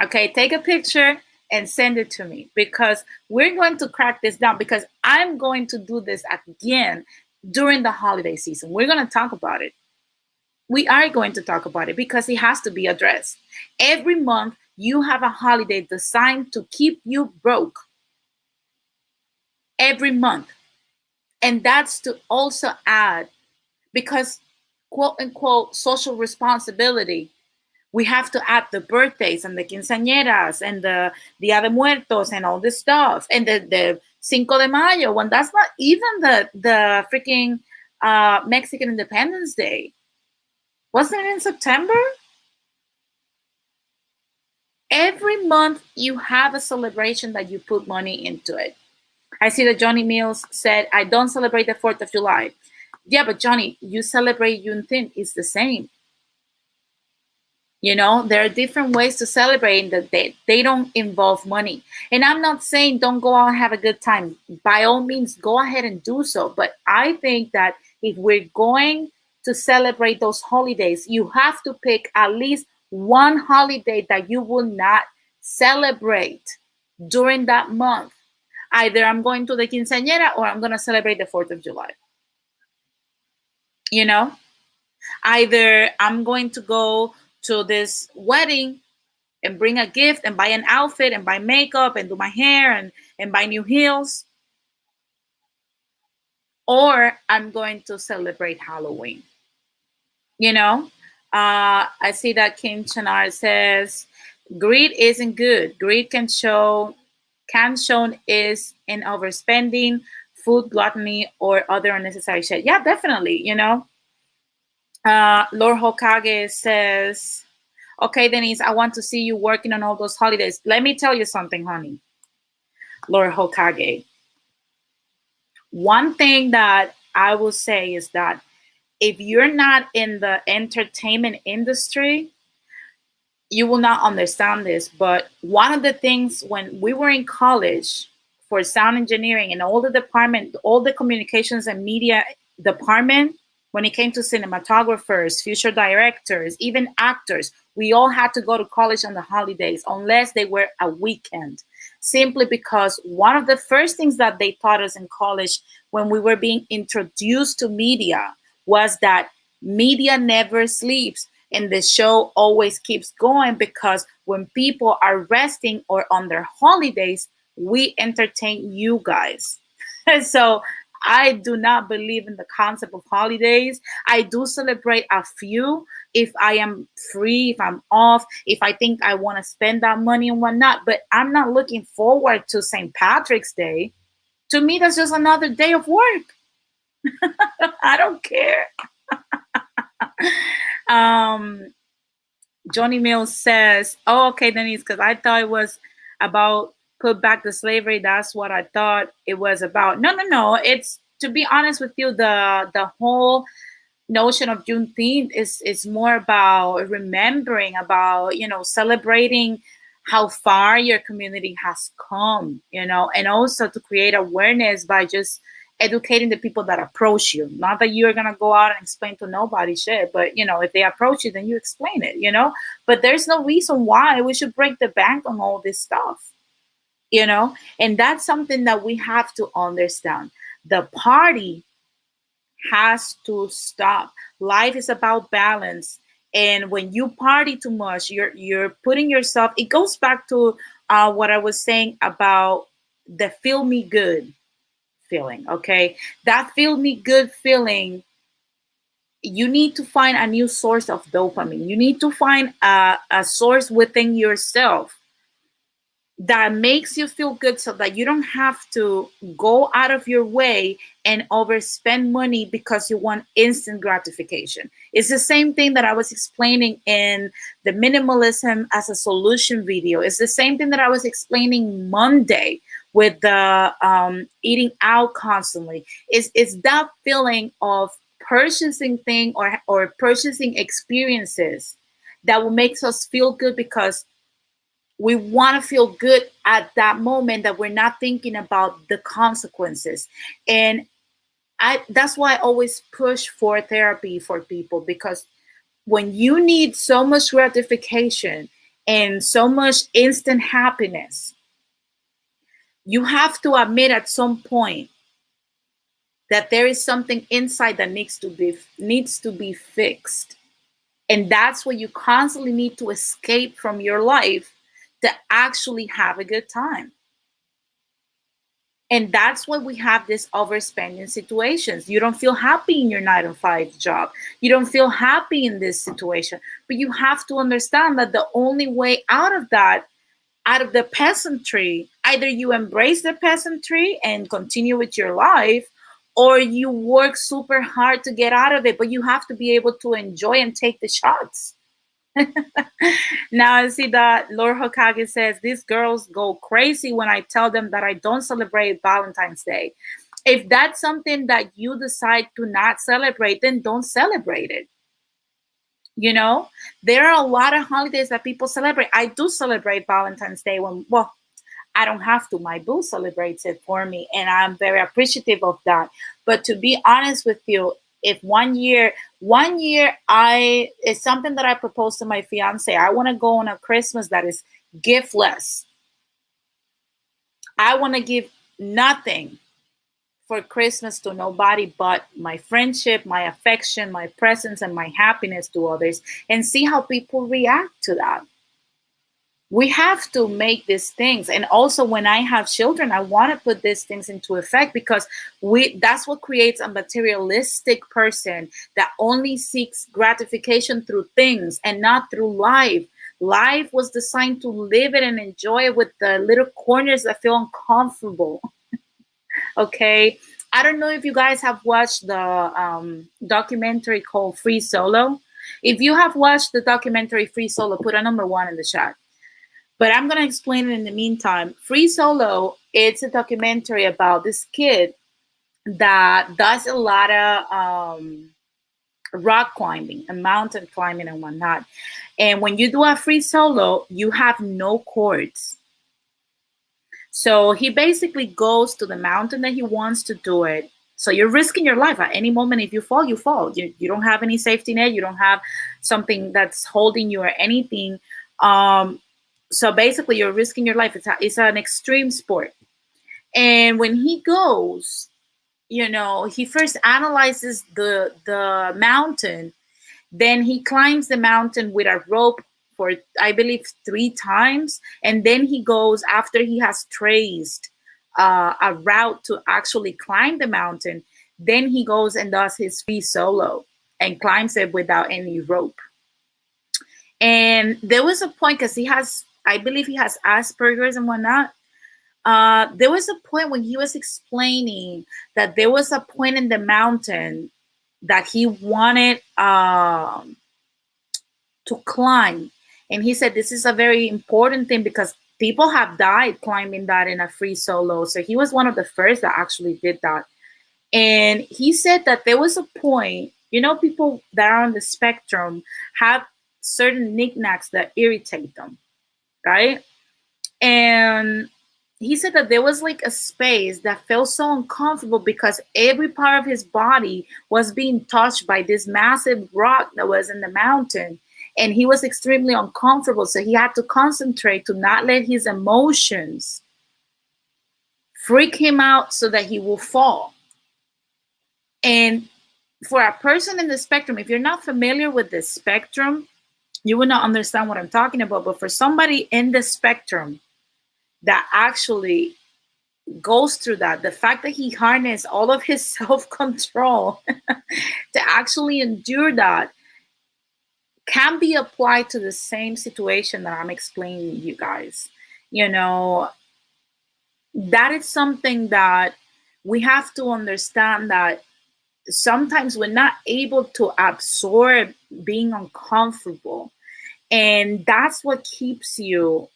Okay? Take a picture and send it to me because we're going to crack this down because I'm going to do this again during the holiday season. We're going to talk about it. We are going to talk about it because it has to be addressed. Every month, you have a holiday designed to keep you broke. Every month. And that's to also add, because quote unquote social responsibility, we have to add the birthdays and the quinceañeras and the Dia de Muertos and all this stuff. And the Cinco de Mayo, when that's not even the freaking Mexican Independence Day. Wasn't it in September? Every month you have a celebration that you put money into it. I see that Johnny Mills said, I don't celebrate the 4th of July. Yeah, but Johnny, you celebrate Juneteenth. It's the same. You know, there are different ways to celebrate that they don't involve money. And I'm not saying don't go out and have a good time. By all means, go ahead and do so. But I think that if we're going to celebrate those holidays, you have to pick at least one holiday that you will not celebrate during that month. Either I'm going to the quinceañera or I'm going to celebrate the 4th of July. You know, either I'm going to go to this wedding and bring a gift and buy an outfit and buy makeup and do my hair and buy new heels, or I'm going to celebrate Halloween. You know, I see that Kim Chanar says, greed isn't good. Greed can shown is in overspending, food gluttony, or other unnecessary shit. Yeah, definitely, you know. Lord Hokage says, okay, Denise, I want to see you working on all those holidays. Let me tell you something, honey. Lord Hokage. One thing that I will say is that if you're not in the entertainment industry, you will not understand this. But one of the things when we were in college for sound engineering and all the department, all the communications and media department, when it came to cinematographers, future directors, even actors, we all had to go to college on the holidays unless they were a weekend. Simply because one of the first things that they taught us in college when we were being introduced to media was that media never sleeps and the show always keeps going, because when people are resting or on their holidays, we entertain you guys. So I do not believe in the concept of holidays. I do celebrate a few if I am free, if I'm off, if I think I want to spend that money and whatnot. But I'm not looking forward to St. Patrick's Day. To me, that's just another day of work. I don't care. Johnny Mills says, oh, okay, Denise, because I thought it was about put back the slavery. That's what I thought it was about. No. It's, to be honest with you, the whole notion of Juneteenth is more about remembering, about, you know, celebrating how far your community has come, and also to create awareness by just educating the people that approach you. Not that you're gonna go out and explain to nobody shit, but if they approach you, then you explain it. But there's no reason why we should break the bank on all this stuff. And that's something that we have to understand. The party has to stop. Life is about balance. And when you party too much, you're putting yourself, it goes back to what I was saying about the feel me good feeling. Okay. That feel me good feeling, you need to find a new source of dopamine. You need to find a source within yourself that makes you feel good, so that you don't have to go out of your way and overspend money because you want instant gratification. It's the same thing that I was explaining in the minimalism as a solution video. It's the same thing that I was explaining Monday with the eating out constantly. It's that feeling of purchasing thing or purchasing experiences that will make us feel good, because we want to feel good at that moment, that we're not thinking about the consequences. And that's why I always push for therapy for people, because when you need so much gratification and so much instant happiness, you have to admit at some point that there is something inside that needs to be fixed. And that's what you constantly need to escape from your life to actually have a good time. And that's why we have this overspending situations. You don't feel happy in your 9 to 5 job. You don't feel happy in this situation. But you have to understand that the only way out of that, out of the peasantry, either you embrace the peasantry and continue with your life, or you work super hard to get out of it. But you have to be able to enjoy and take the shots. Now I see that Lord Hokage says, these girls go crazy when I tell them that I don't celebrate Valentine's Day. If that's something that you decide to not celebrate, then don't celebrate it. There are a lot of holidays that people celebrate. I do celebrate Valentine's Day well, I don't have to. My boo celebrates it for me, and I'm very appreciative of that. But to be honest with you, if one year it's something that I proposed to my fiance, I want to go on a Christmas that is giftless. I want to give nothing for Christmas to nobody but my friendship, my affection, my presence, and my happiness to others, and see how people react to that. We have to make these things. And also, when I have children, I want to put these things into effect, because that's what creates a materialistic person that only seeks gratification through things and not through life. Life was designed to live it and enjoy it with the little corners that feel uncomfortable. Okay. I don't know if you guys have watched the documentary called Free Solo. If you have watched the documentary Free Solo, put a number 1 in the chat. But I'm going to explain it in the meantime. Free Solo, it's a documentary about this kid that does a lot of rock climbing and mountain climbing and whatnot. And when you do a free solo, you have no cords. So he basically goes to the mountain that he wants to do it. So you're risking your life at any moment. If you fall, you fall. You don't have any safety net. You don't have something that's holding you or anything. So basically, you're risking your life. It's an extreme sport. And when he goes, he first analyzes the mountain. Then he climbs the mountain with a rope for, I believe, 3 times. And then he goes, after he has traced a route to actually climb the mountain, then he goes and does his free solo and climbs it without any rope. And there was a point, because I believe he has Asperger's and whatnot. There was a point when he was explaining that there was a point in the mountain that he wanted to climb. And he said, this is a very important thing, because people have died climbing that in a free solo. So he was one of the first that actually did that. And he said that there was a point, people that are on the spectrum have certain knickknacks that irritate them, right? And he said that there was like a space that felt so uncomfortable because every part of his body was being touched by this massive rock that was in the mountain. And he was extremely uncomfortable. So he had to concentrate to not let his emotions freak him out so that he will fall. And for a person in the spectrum, if you're not familiar with the spectrum, you will not understand what I'm talking about. But for somebody in the spectrum that actually goes through that, the fact that he harnessed all of his self-control to actually endure that can be applied to the same situation that I'm explaining you guys. You know, that is something that we have to understand, that sometimes we're not able to absorb being uncomfortable. And that's what keeps you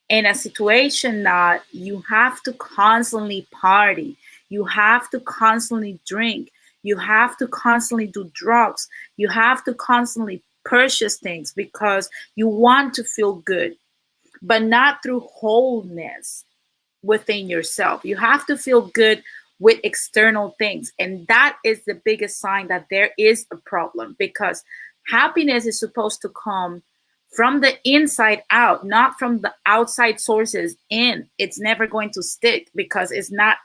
in a situation that you have to constantly party, you have to constantly drink, you have to constantly do drugs, you have to constantly purchase things because you want to feel good, but not through wholeness within yourself. You have to feel good with external things. And that is the biggest sign that there is a problem, because happiness is supposed to come from the inside out, not from the outside sources in. It's never going to stick because it's not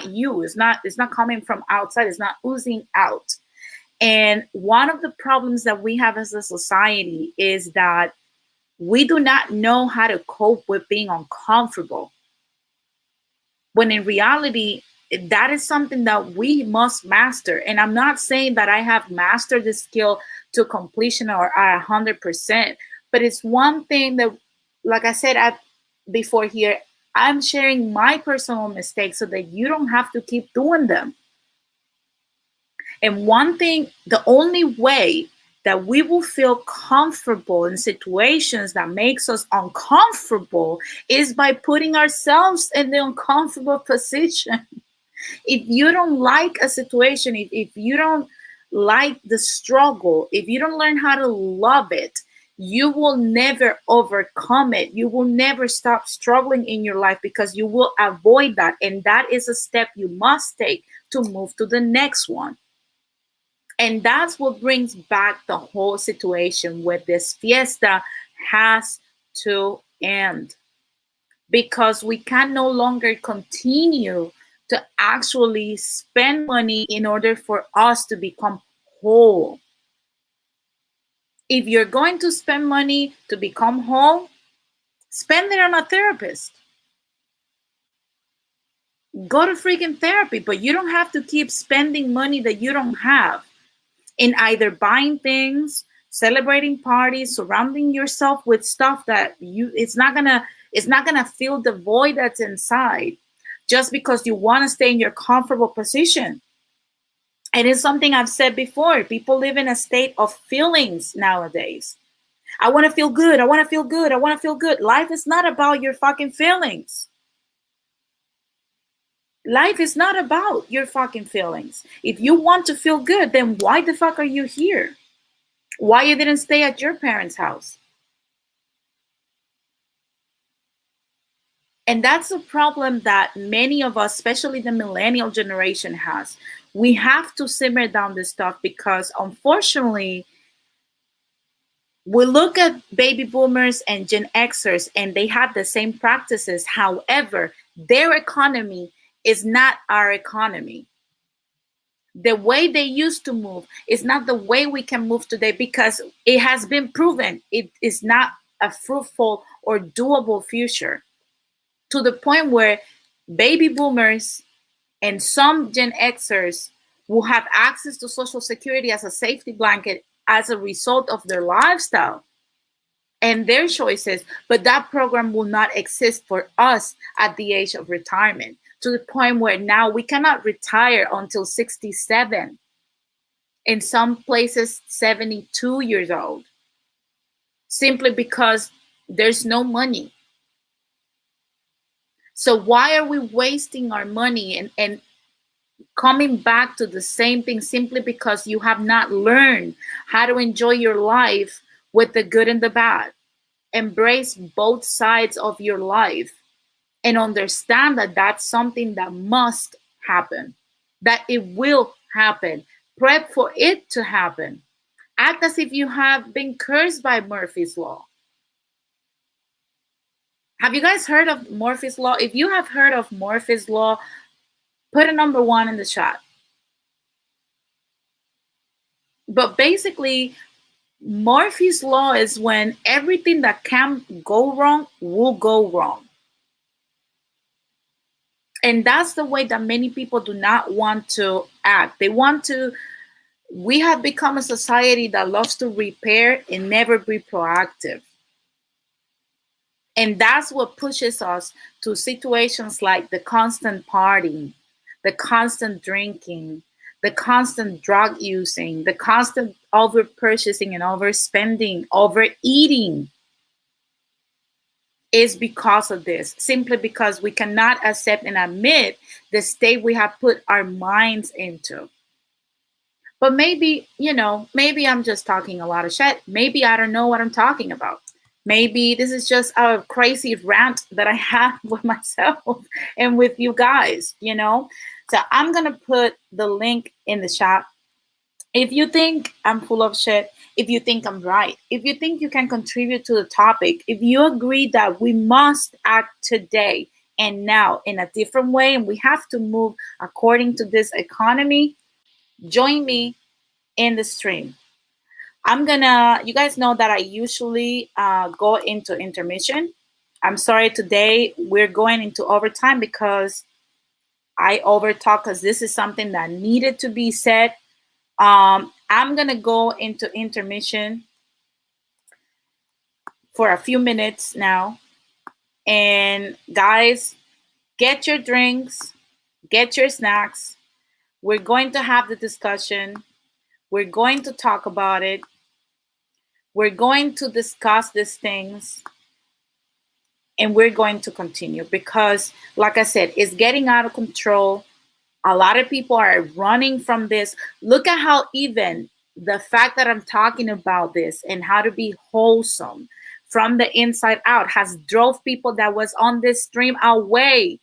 you. It's not coming from outside. It's not oozing out. And one of the problems that we have as a society is that we do not know how to cope with being uncomfortable, when in reality, that is something that we must master. And I'm not saying that I have mastered the skill to completion or at 100%, but it's one thing that, like I said before here, I'm sharing my personal mistakes so that you don't have to keep doing them. And one thing, the only way that we will feel comfortable in situations that makes us uncomfortable is by putting ourselves in the uncomfortable position. If you don't like a situation, if you don't like the struggle, if you don't learn how to love it, you will never overcome it. You will never stop struggling in your life because you will avoid that. And that is a step you must take to move to the next one. And that's what brings back the whole situation where this fiesta has to end, because we can no longer continue to actually spend money in order for us to become whole. If you're going to spend money to become whole, spend it on a therapist. Go to freaking therapy, but you don't have to keep spending money that you don't have in either buying things, celebrating parties, surrounding yourself with stuff that it's not gonna fill the void that's inside, just because you want to stay in your comfortable position. And it's something I've said before. People live in a state of feelings nowadays. I want to feel good. I want to feel good. I want to feel good. Life is not about your fucking feelings. Life is not about your fucking feelings. If you want to feel good, then why the fuck are you here? Why you didn't stay at your parents' house? And that's a problem that many of us, especially the millennial generation, has. We have to simmer down this stuff because unfortunately, we look at baby boomers and Gen Xers and they have the same practices. However, their economy is not our economy. The way they used to move is not the way we can move today, because it has been proven it is not a fruitful or doable future, to the point where baby boomers and some Gen Xers will have access to Social Security as a safety blanket as a result of their lifestyle and their choices, but that program will not exist for us at the age of retirement, to the point where now we cannot retire until 67, in some places 72 years old, simply because there's no money. So why are we wasting our money and coming back to the same thing simply because you have not learned how to enjoy your life with the good and the bad? embrace both sides of your life and understand that that's something that must happen, that it will happen. Prep for it to happen. Act as if you have been cursed by Murphy's Law. Have you guys heard of Murphy's Law? If you have heard of Murphy's Law, put a number one in the chat. But basically, Murphy's Law is when everything that can go wrong will go wrong. And that's the way that many people do not want to act. We have become a society that loves to repair and never be proactive. And that's what pushes us to situations like the constant partying, the constant drinking, the constant drug using, the constant over purchasing and overspending, overeating is because of this, simply because we cannot accept and admit the state we have put our minds into. But maybe, maybe I'm just talking a lot of shit. Maybe I don't know what I'm talking about. Maybe this is just a crazy rant that I have with myself and with you guys, So I'm going to put the link in the chat. If you think I'm full of shit, if you think I'm right, if you think you can contribute to the topic, if you agree that we must act today and now in a different way, and we have to move according to this economy, join me in the stream. You guys know that I usually go into intermission. I'm sorry, today we're going into overtime because I overtalk because this is something that needed to be said. I'm going to go into intermission for a few minutes now. And guys, get your drinks, get your snacks. We're going to have the discussion. We're going to talk about it. We're going to discuss these things. And we're going to continue because, like I said, it's getting out of control. A lot of people are running from this. Look at how even the fact that I'm talking about this and how to be wholesome from the inside out has drove people that was on this stream away.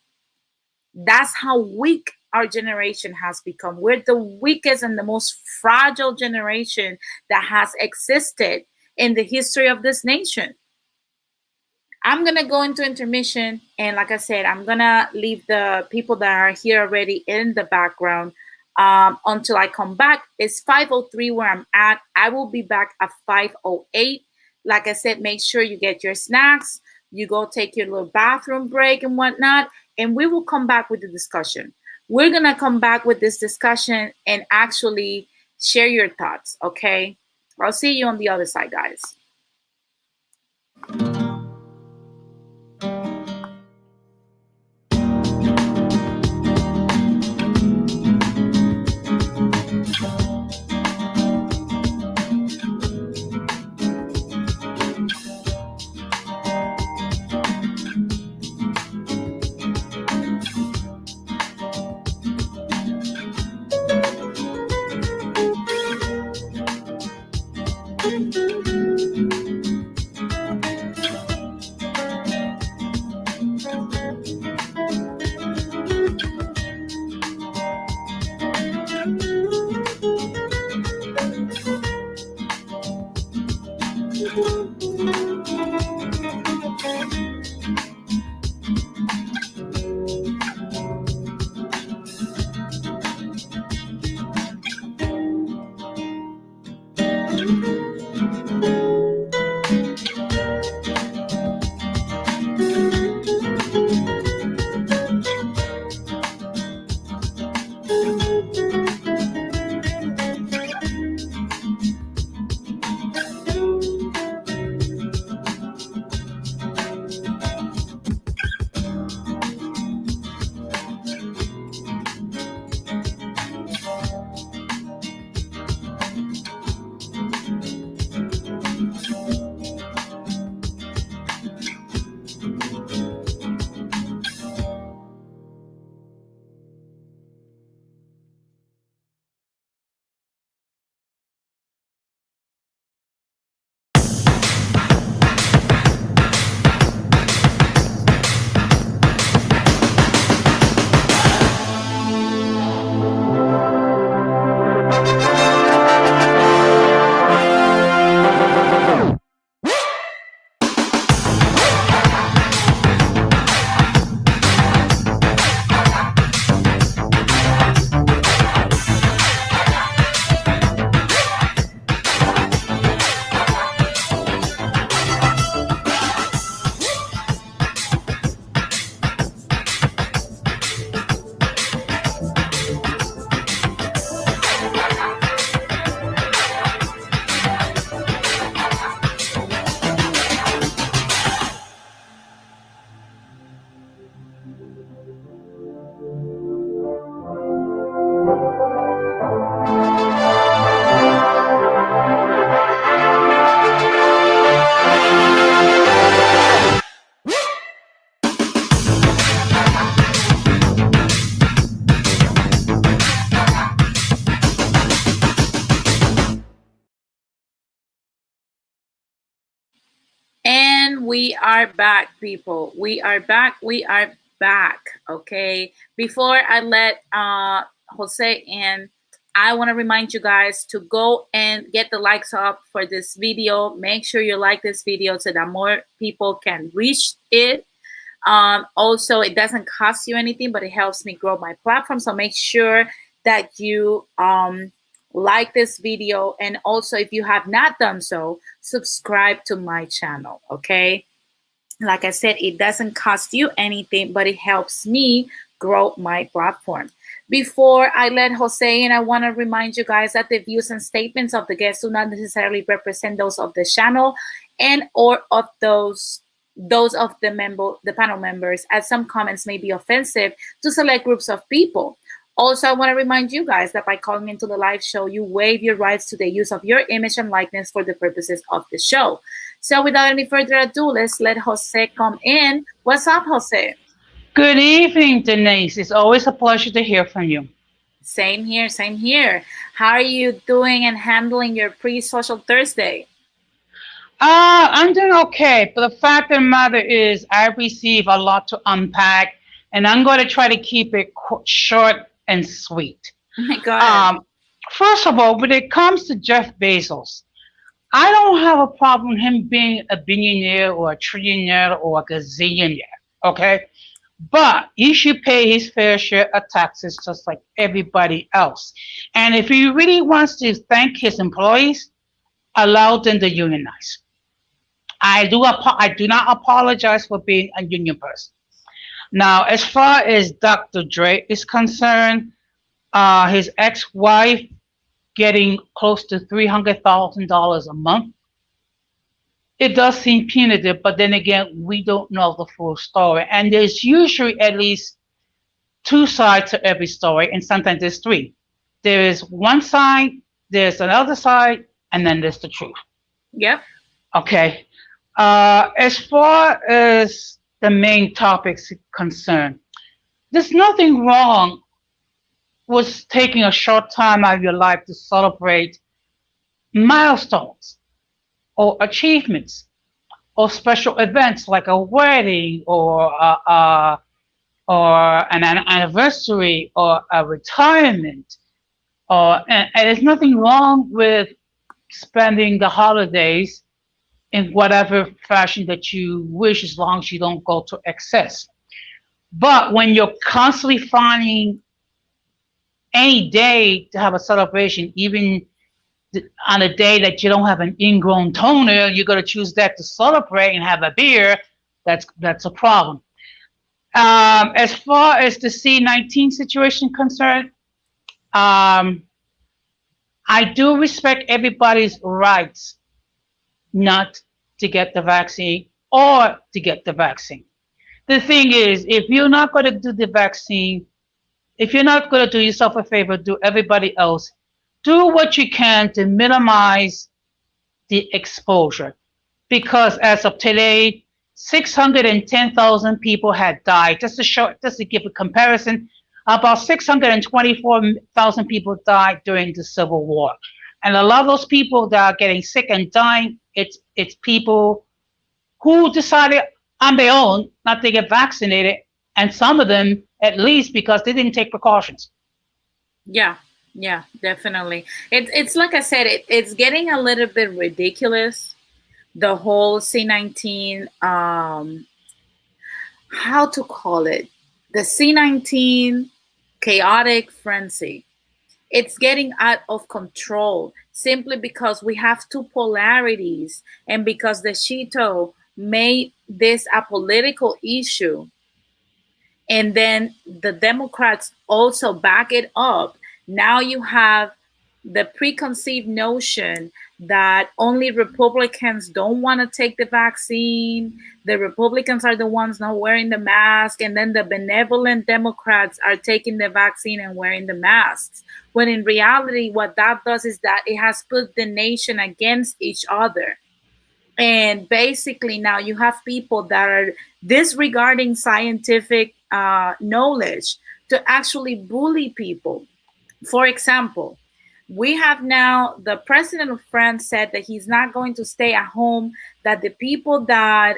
That's how weak our generation has become. We're the weakest and the most fragile generation that has existed in the history of this nation. I'm going to go into intermission. And like I said, I'm going to leave the people that are here already in the background until I come back. It's 5:03 where I'm at. I will be back at 5:08. Like I said, make sure you get your snacks. You go take your little bathroom break and whatnot. And we will come back with the discussion. We're going to come back with this discussion and actually share your thoughts. Okay. I'll see you on the other side, guys. We are back, people. We are back. We are back. Okay. Before I let Jose in, I want to remind you guys to go and get the likes up for this video. Make sure you like this video so that more people can reach it. Also, it doesn't cost you anything, but it helps me grow my platform. So make sure that you like this video. And also, if you have not done so, subscribe to my channel. Okay. Like I said, it doesn't cost you anything, but it helps me grow my platform. Before I let Jose in, I want to remind you guys that the views and statements of the guests do not necessarily represent those of the channel and or of those of the panel members, as some comments may be offensive to select groups of people. Also, I want to remind you guys that by calling into the live show, you waive your rights to the use of your image and likeness for the purposes of the show. So without any further ado, let's let Jose come in. What's up, Jose? Good evening, Denise. It's always a pleasure to hear from you. Same here, same here. How are you doing and handling your pre-social Thursday? I'm doing okay, but the fact of the matter is I receive a lot to unpack, and I'm going to try to keep it short and sweet. Go ahead. First of all, when it comes to Jeff Bezos, I don't have a problem with him being a billionaire or a trillionaire or a gazillionaire, okay? But he should pay his fair share of taxes just like everybody else. And if he really wants to thank his employees, allow them to unionize. I do not apologize for being a union person. Now, as far as Dr. Dre is concerned, his ex-wife getting close to $300,000 a month, it does seem punitive, but then again, we don't know the full story. And there's usually at least two sides to every story, and sometimes there's three. There is one side, there's another side, and then there's the truth. Yep. Okay. As far as the main topics concerned, there's nothing wrong with taking a short time out of your life to celebrate milestones or achievements or special events like a wedding or an anniversary or a retirement. And there's nothing wrong with spending the holidays in whatever fashion that you wish, as long as you don't go to excess. But when you're constantly finding any day to have a celebration, even on a day that you don't have an ingrown toenail, you're going to choose that to celebrate and have a beer. That's a problem. As far as the C-19 situation concerned, I do respect everybody's rights not to get the vaccine or to get the vaccine. The thing is, if you're not going to do the vaccine, if you're not going to do yourself a favor, do everybody else, do what you can to minimize the exposure. Because as of today, 610,000 people had died. Just to give a comparison, about 624,000 people died during the Civil War. And a lot of those people that are getting sick and dying, it's people who decided on their own not to get vaccinated, and some of them at least because they didn't take precautions. Yeah, definitely. It's like I said, it's getting a little bit ridiculous. The whole C-19, how to call it, the C-19 chaotic frenzy. It's getting out of control simply because we have two polarities and because the Cheeto made this a political issue. And then the Democrats also back it up. Now you have the preconceived notion that only Republicans don't want to take the vaccine. The Republicans are the ones not wearing the mask. And then the benevolent Democrats are taking the vaccine and wearing the masks. When in reality, what that does is that it has put the nation against each other. And basically now you have people that are disregarding scientific knowledge to actually bully people. For example, We have now the president of France said that he's not going to stay at home, that the people that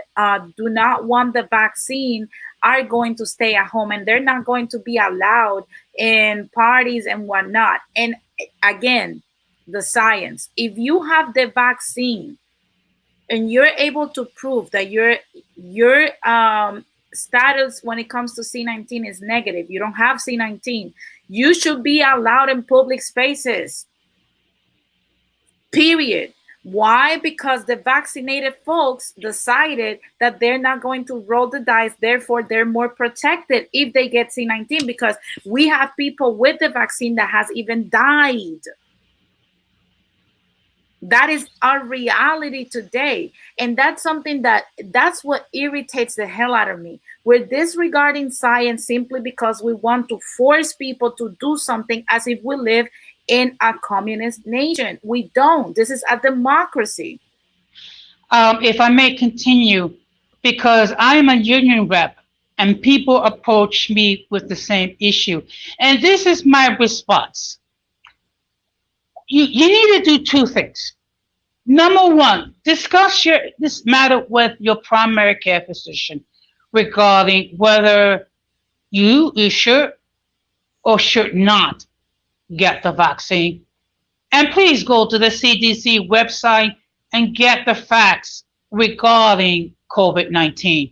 do not want the vaccine are going to stay at home and they're not going to be allowed in parties and whatnot. And again, the science, if you have the vaccine and you're able to prove that your status when it comes to C19 is negative, you don't have C19, you should be allowed in public spaces. Period. Why? Because the vaccinated folks decided that they're not going to roll the dice. Therefore, they're more protected if they get C19, because we have people with the vaccine that has even died. That is our reality today. And that's something that's what irritates the hell out of me. We're disregarding science simply because we want to force people to do something as if we live in a communist nation. We don't. This is a democracy. If I may continue, because I am a union rep and people approach me with the same issue. And this is my response. You need to do two things. Number one, discuss this matter with your primary care physician regarding whether you should or should not get the vaccine. And please go to the CDC website and get the facts regarding COVID-19.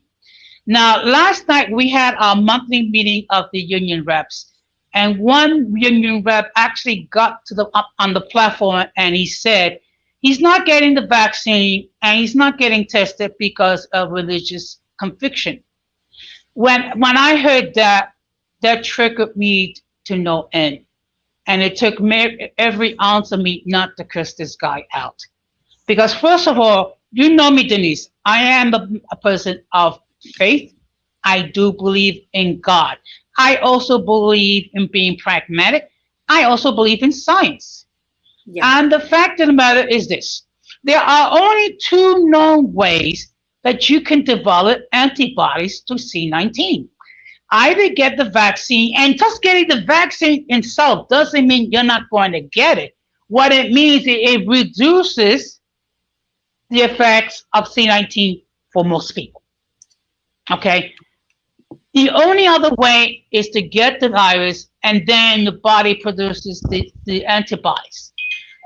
Now, last night we had our monthly meeting of the union reps, and one union rep actually got to up on the platform and he said he's not getting the vaccine and he's not getting tested because of religious conviction. When I heard that, that triggered me to no end. And it took me every ounce of me not to curse this guy out. Because first of all, you know me, Denise, I am a person of faith. I do believe in God. I also believe in being pragmatic. I also believe in science. Yeah. And the fact of the matter is this. There are only two known ways that you can develop antibodies to C19. Either get the vaccine, and just getting the vaccine itself doesn't mean you're not going to get it. What it means is it reduces the effects of C19 for most people. Okay? The only other way is to get the virus and then the body produces the antibodies.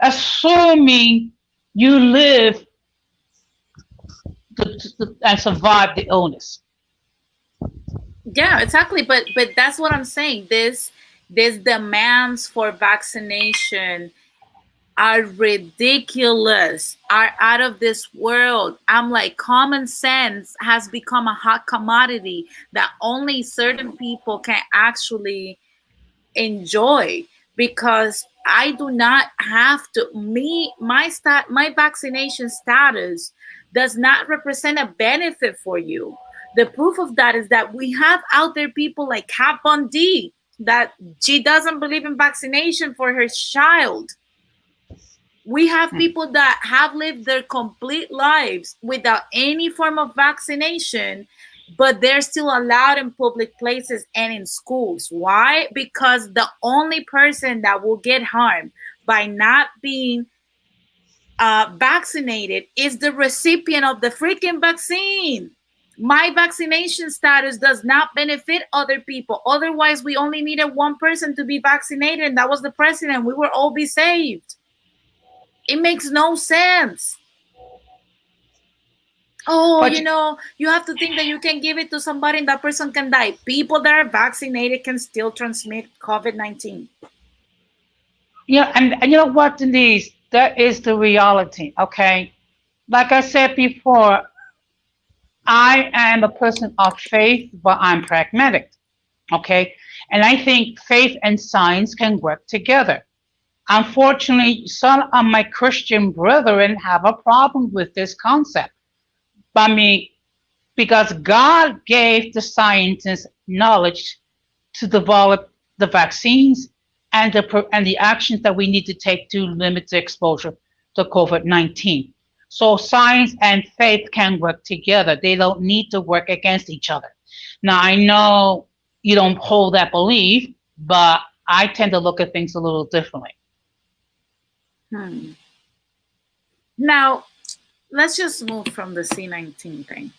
Assuming you live and survive the illness. Yeah, exactly. But that's what I'm saying. This demands for vaccination are ridiculous, are out of this world. I'm like, common sense has become a hot commodity that only certain people can actually enjoy, because I do not have to. My vaccination status does not represent a benefit for you. The proof of that is that we have out there people like Kat Von D, that she doesn't believe in vaccination for her child. We have people that have lived their complete lives without any form of vaccination, but they're still allowed in public places and in schools. Why? Because the only person that will get harmed by not being vaccinated is the recipient of the freaking vaccine. My vaccination status does not benefit other people. Otherwise, we only needed one person to be vaccinated, and that was the president. We would all be saved. It makes no sense. Oh, but you have to think that you can give it to somebody and that person can die. People that are vaccinated can still transmit COVID-19. Yeah, and you know what, Denise? That is the reality, okay? Like I said before, I am a person of faith, but I'm pragmatic, okay? And I think faith and science can work together. Unfortunately, some of my Christian brethren have a problem with this concept. I mean, because God gave the scientists knowledge to develop the vaccines and the actions that we need to take to limit the exposure to COVID-19. So science and faith can work together. They don't need to work against each other. Now, I know you don't hold that belief, but I tend to look at things a little differently. Hmm. Now, let's just move from the C19 thing.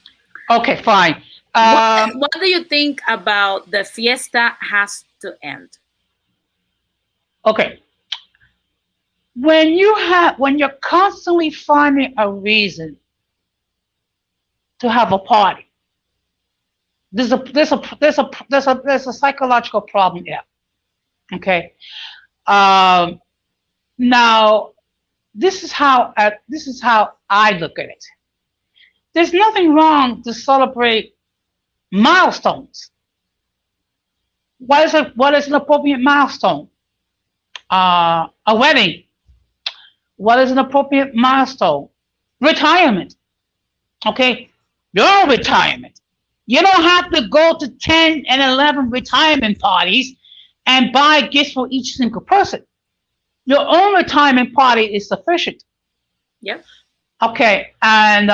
Okay, fine. What do you think about the fiesta has to end? Okay, when you're constantly finding a reason to have a party, there's a psychological problem here. Okay. Um, Now, this is how I look at it. There's nothing wrong to celebrate milestones. What is an appropriate milestone? A wedding. What is an appropriate milestone? Retirement. Okay, your retirement. You don't have to go to 10 and 11 retirement parties and buy gifts for each single person. Your own retirement party is sufficient. Yep. Okay, and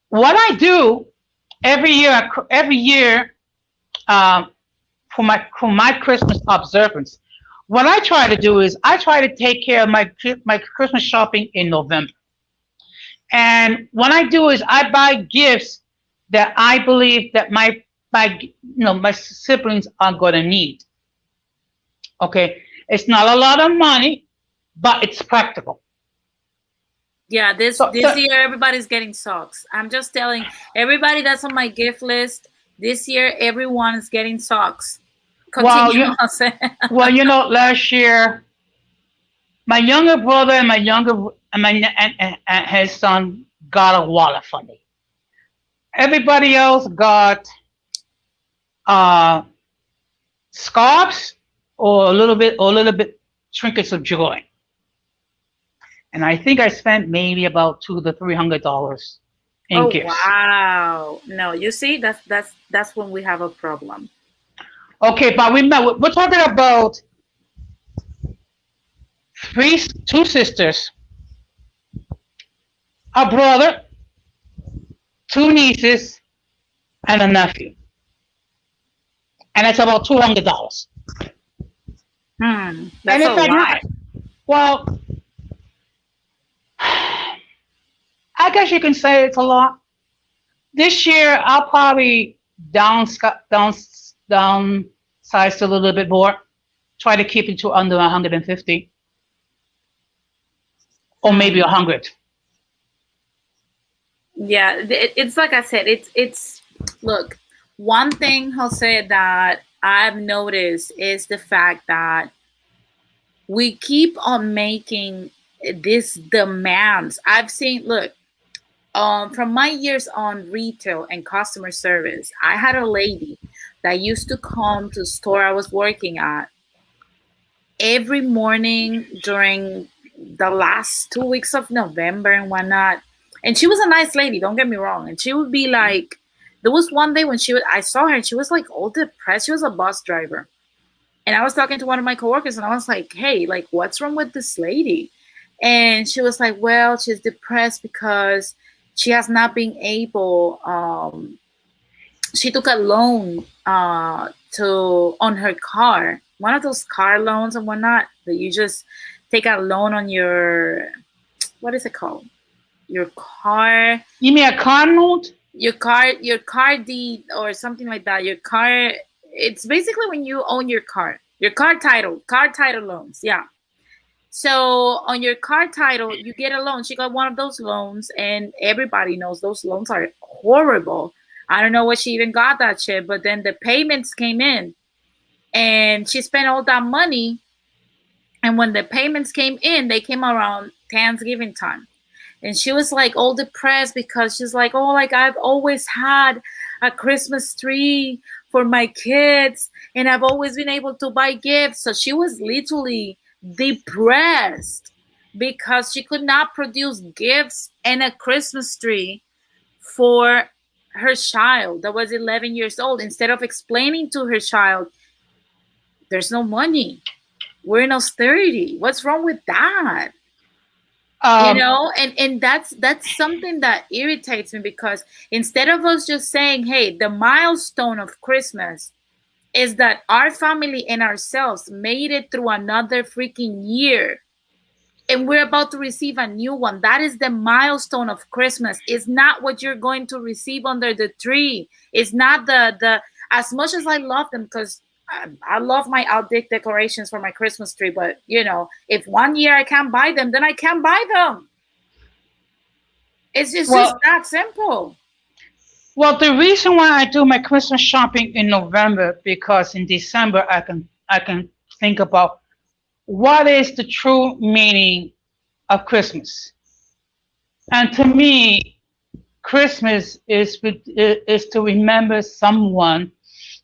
what I do every year for my Christmas observance, what I try to do is I try to take care of my Christmas shopping in November. And what I do is I buy gifts that I believe that my siblings are going to need. Okay, it's not a lot of money, but it's practical. Yeah, this So, this year everybody's getting socks. I'm just telling everybody that's on my gift list. This year everyone is getting socks. well, Continue, Jose. last year my younger brother and his son got a wallet for me. Everybody else got uh, scarves or a little bit trinkets of joy. And I think I spent maybe about $200 to $300 in Oh gifts. wow! No, you see, that's when we have a problem. Okay, but we're talking about two sisters, a brother, two nieces, and a nephew, and it's about $200. That's a lot. Well, I guess you can say it's a lot. This year, I'll probably downsize a little bit more. Try to keep it to under 150, or maybe 100. Yeah, it's like I said. It's look. One thing, Jose, that I've noticed is the fact that we keep on making these demands. I've seen. Look, from my years on retail and customer service, I had a lady that used to come to the store I was working at every morning during the last 2 weeks of November and whatnot. And she was a nice lady, don't get me wrong. And she would be like, there was one day when I saw her and she was like all depressed. She was a bus driver. And I was talking to one of my coworkers and I was like, hey, like, what's wrong with this lady? And she was like, well, she's depressed because she has not been able, she took a loan on her car, one of those car loans and whatnot that you just take a loan on your, what is it called? Your car. You mean a car note? Your car deed or something like that. Your car. It's basically when you own your car title loans. Yeah. So on your car title, you get a loan. She got one of those loans, and everybody knows those loans are horrible. I don't know what she even got that shit, but then the payments came in, and she spent all that money. And when the payments came in, they came around Thanksgiving time. And she was like all depressed because she's like, oh, like I've always had a Christmas tree for my kids and I've always been able to buy gifts. So she was literally depressed because she could not produce gifts and a Christmas tree for her child that was 11 years old. Instead of explaining to her child, there's no money. We're in austerity. What's wrong with that? And that's something that irritates me because instead of us just saying, hey, the milestone of Christmas is that our family and ourselves made it through another freaking year and we're about to receive a new one. That is the milestone of Christmas. It's not what you're going to receive under the tree. It's not the as much as I love them, because I love my outdated decorations for my Christmas tree. But you know, if one year I can't buy them, then I can't buy them. It's just Well, that simple. well, the reason why I do my Christmas shopping in November, because in December I can think about what is the true meaning of Christmas. And to me, Christmas is to remember someone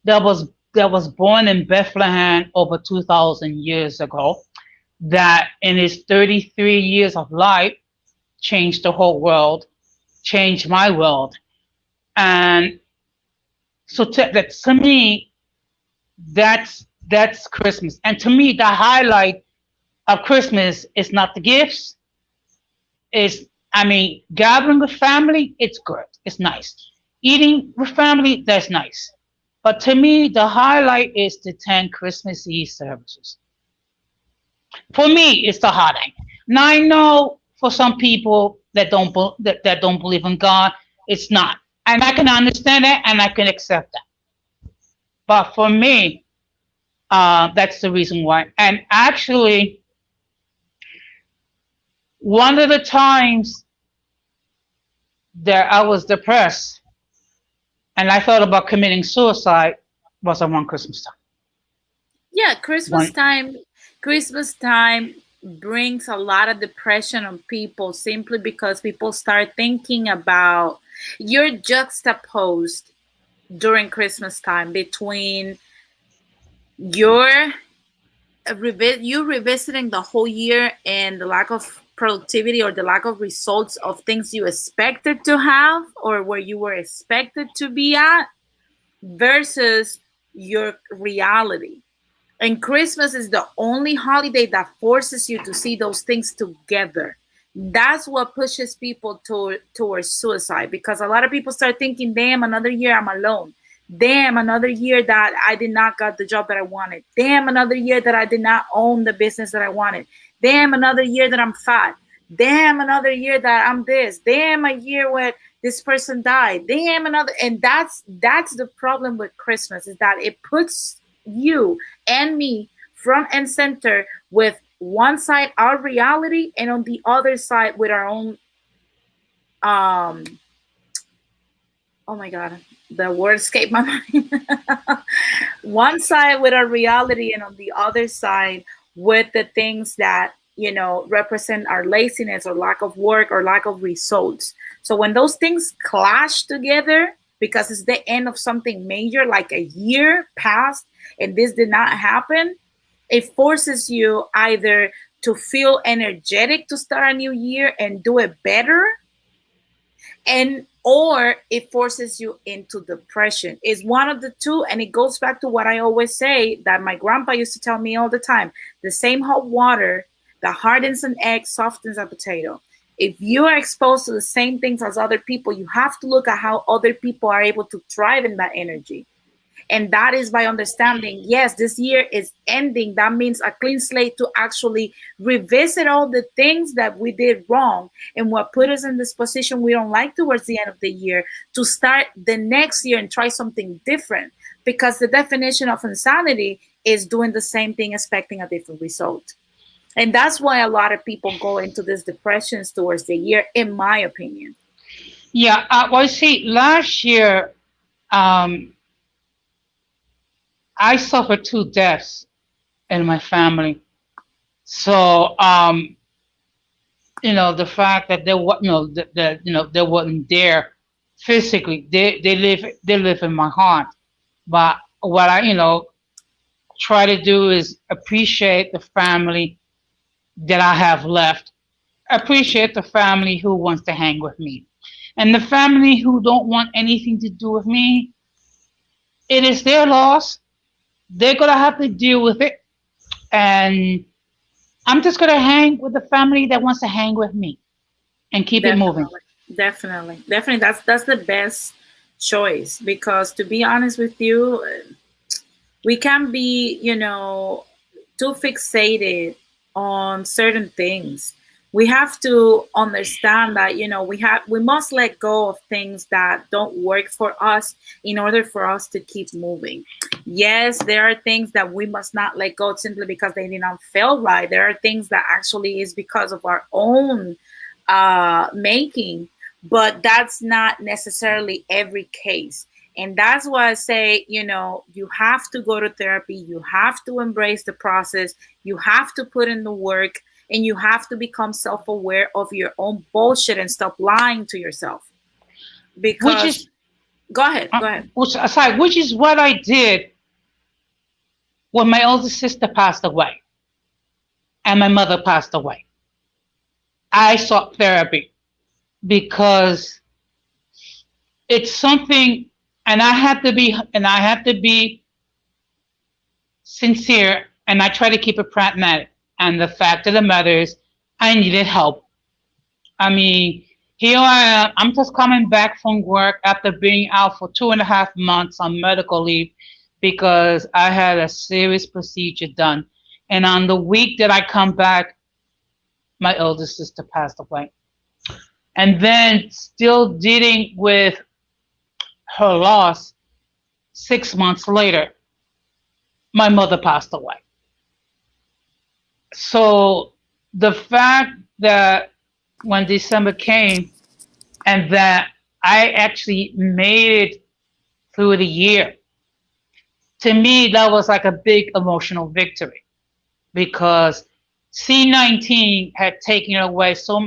that was born in Bethlehem over 2,000 years ago, that in his 33 years of life changed the whole world, changed my world. And so to me, that's Christmas. And to me, the highlight of Christmas is not the gifts. It's, I mean, gathering with family, it's good. It's nice. Eating with family, that's nice. But to me, the highlight is the 10 Christmas Eve services. For me, it's the highlight. Now I know for some people that don't believe in God, it's not, and I can understand that and I can accept that. But for me, that's the reason why. And actually, one of the times that I was depressed and I thought about committing suicide was around Christmas time. Yeah, One, Christmas time brings a lot of depression on people simply because people start thinking about, you're juxtaposed during Christmas time between your you revisiting the whole year and the lack of productivity or the lack of results of things you expected to have or where you were expected to be at, versus your reality. And Christmas is the only holiday that forces you to see those things together. That's what pushes people towards suicide, because a lot of people start thinking, damn, another year I'm alone. Damn, another year that I did not got the job that I wanted. Damn, another year that I did not own the business that I wanted. Damn, another year that I'm fat. Damn, another year that I'm this. Damn, a year where this person died. Damn, another. And that's the problem with Christmas, is that it puts you and me front and center, with one side our reality and on the other side with our own um oh my god, the word escaped my mind. One side with our reality and on the other side with the things that, you know, represent our laziness or lack of work or lack of results. So when those things clash together, because it's the end of something major, like a year passed and this did not happen, it forces you either to feel energetic to start a new year and do it better, and or it forces you into depression. It's one of the two, and it goes back to what I always say, that my grandpa used to tell me all the time: the same hot water that hardens an egg softens a potato. If you are exposed to the same things as other people, you have to look at how other people are able to thrive in that energy. And that is by understanding, yes, this year is ending. That means a clean slate to actually revisit all the things that we did wrong and what put us in this position we don't like towards the end of the year, to start the next year and try something different. Because the definition of insanity is doing the same thing, expecting a different result. And that's why a lot of people go into these depressions towards the year, in my opinion. yeah. Well, see, last year, um, I suffered two deaths in my family. So, the fact that they were, they weren't there physically. They live in my heart. But what I, try to do is appreciate the family that I have left. Appreciate the family who wants to hang with me, and the family who don't want anything to do with me. It is their loss. They're gonna have to deal with it, and I'm just gonna hang with the family that wants to hang with me and keep it moving. Definitely, definitely. That's the best choice, because to be honest with you, we can be, too fixated on certain things. We have to understand that, we must let go of things that don't work for us in order for us to keep moving. Yes, there are things that we must not let go simply because they did not feel right. There are things that actually is because of our own making, but that's not necessarily every case. And that's why I say, you have to go to therapy, you have to embrace the process, you have to put in the work, and you have to become self aware of your own bullshit and stop lying to yourself. which Because, is go ahead, go ahead. which is what I did when my older sister passed away and my mother passed away. I sought therapy because it's something, and I had to be sincere, and I try to keep it pragmatic. And the fact of the matter is, I needed help. I mean, here I am. I'm just coming back from work after being out for 2.5 months on medical leave because I had a serious procedure done. And on the week that I come back, my older sister passed away. And then still dealing with her loss 6 months later, my mother passed away. So the fact that when December came and that I actually made it through the year, to me, that was like a big emotional victory because C-19 had taken away so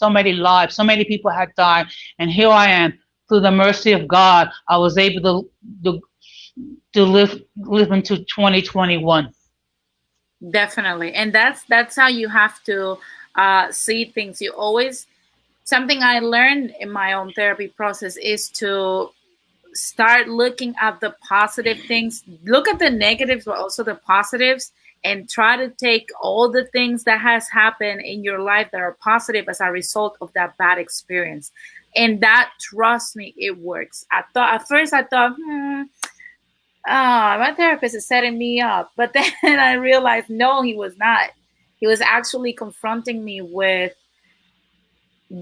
many lives, so many people had died, and here I am. Through the mercy of God, I was able to live into 2021. Definitely. And that's how you have to see things. You always, something I learned in my own therapy process is to start looking at the positive things, look at the negatives but also the positives, and try to take all the things that has happened in your life that are positive as a result of that bad experience. And that, trust me, it works. I thought at first, I thought, my therapist is setting me up, but then I realized no, he was not. He was actually confronting me with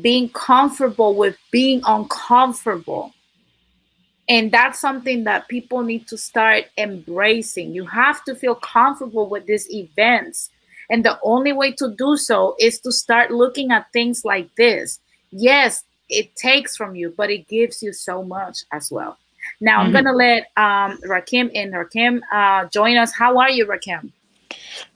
being comfortable with being uncomfortable. And that's something that people need to start embracing. You have to feel comfortable with these events. And the only way to do so is to start looking at things like this. Yes, it takes from you, but it gives you so much as well. Now I'm Mhm. gonna let Rakim in. Rakim, join us. How are you, Rakim?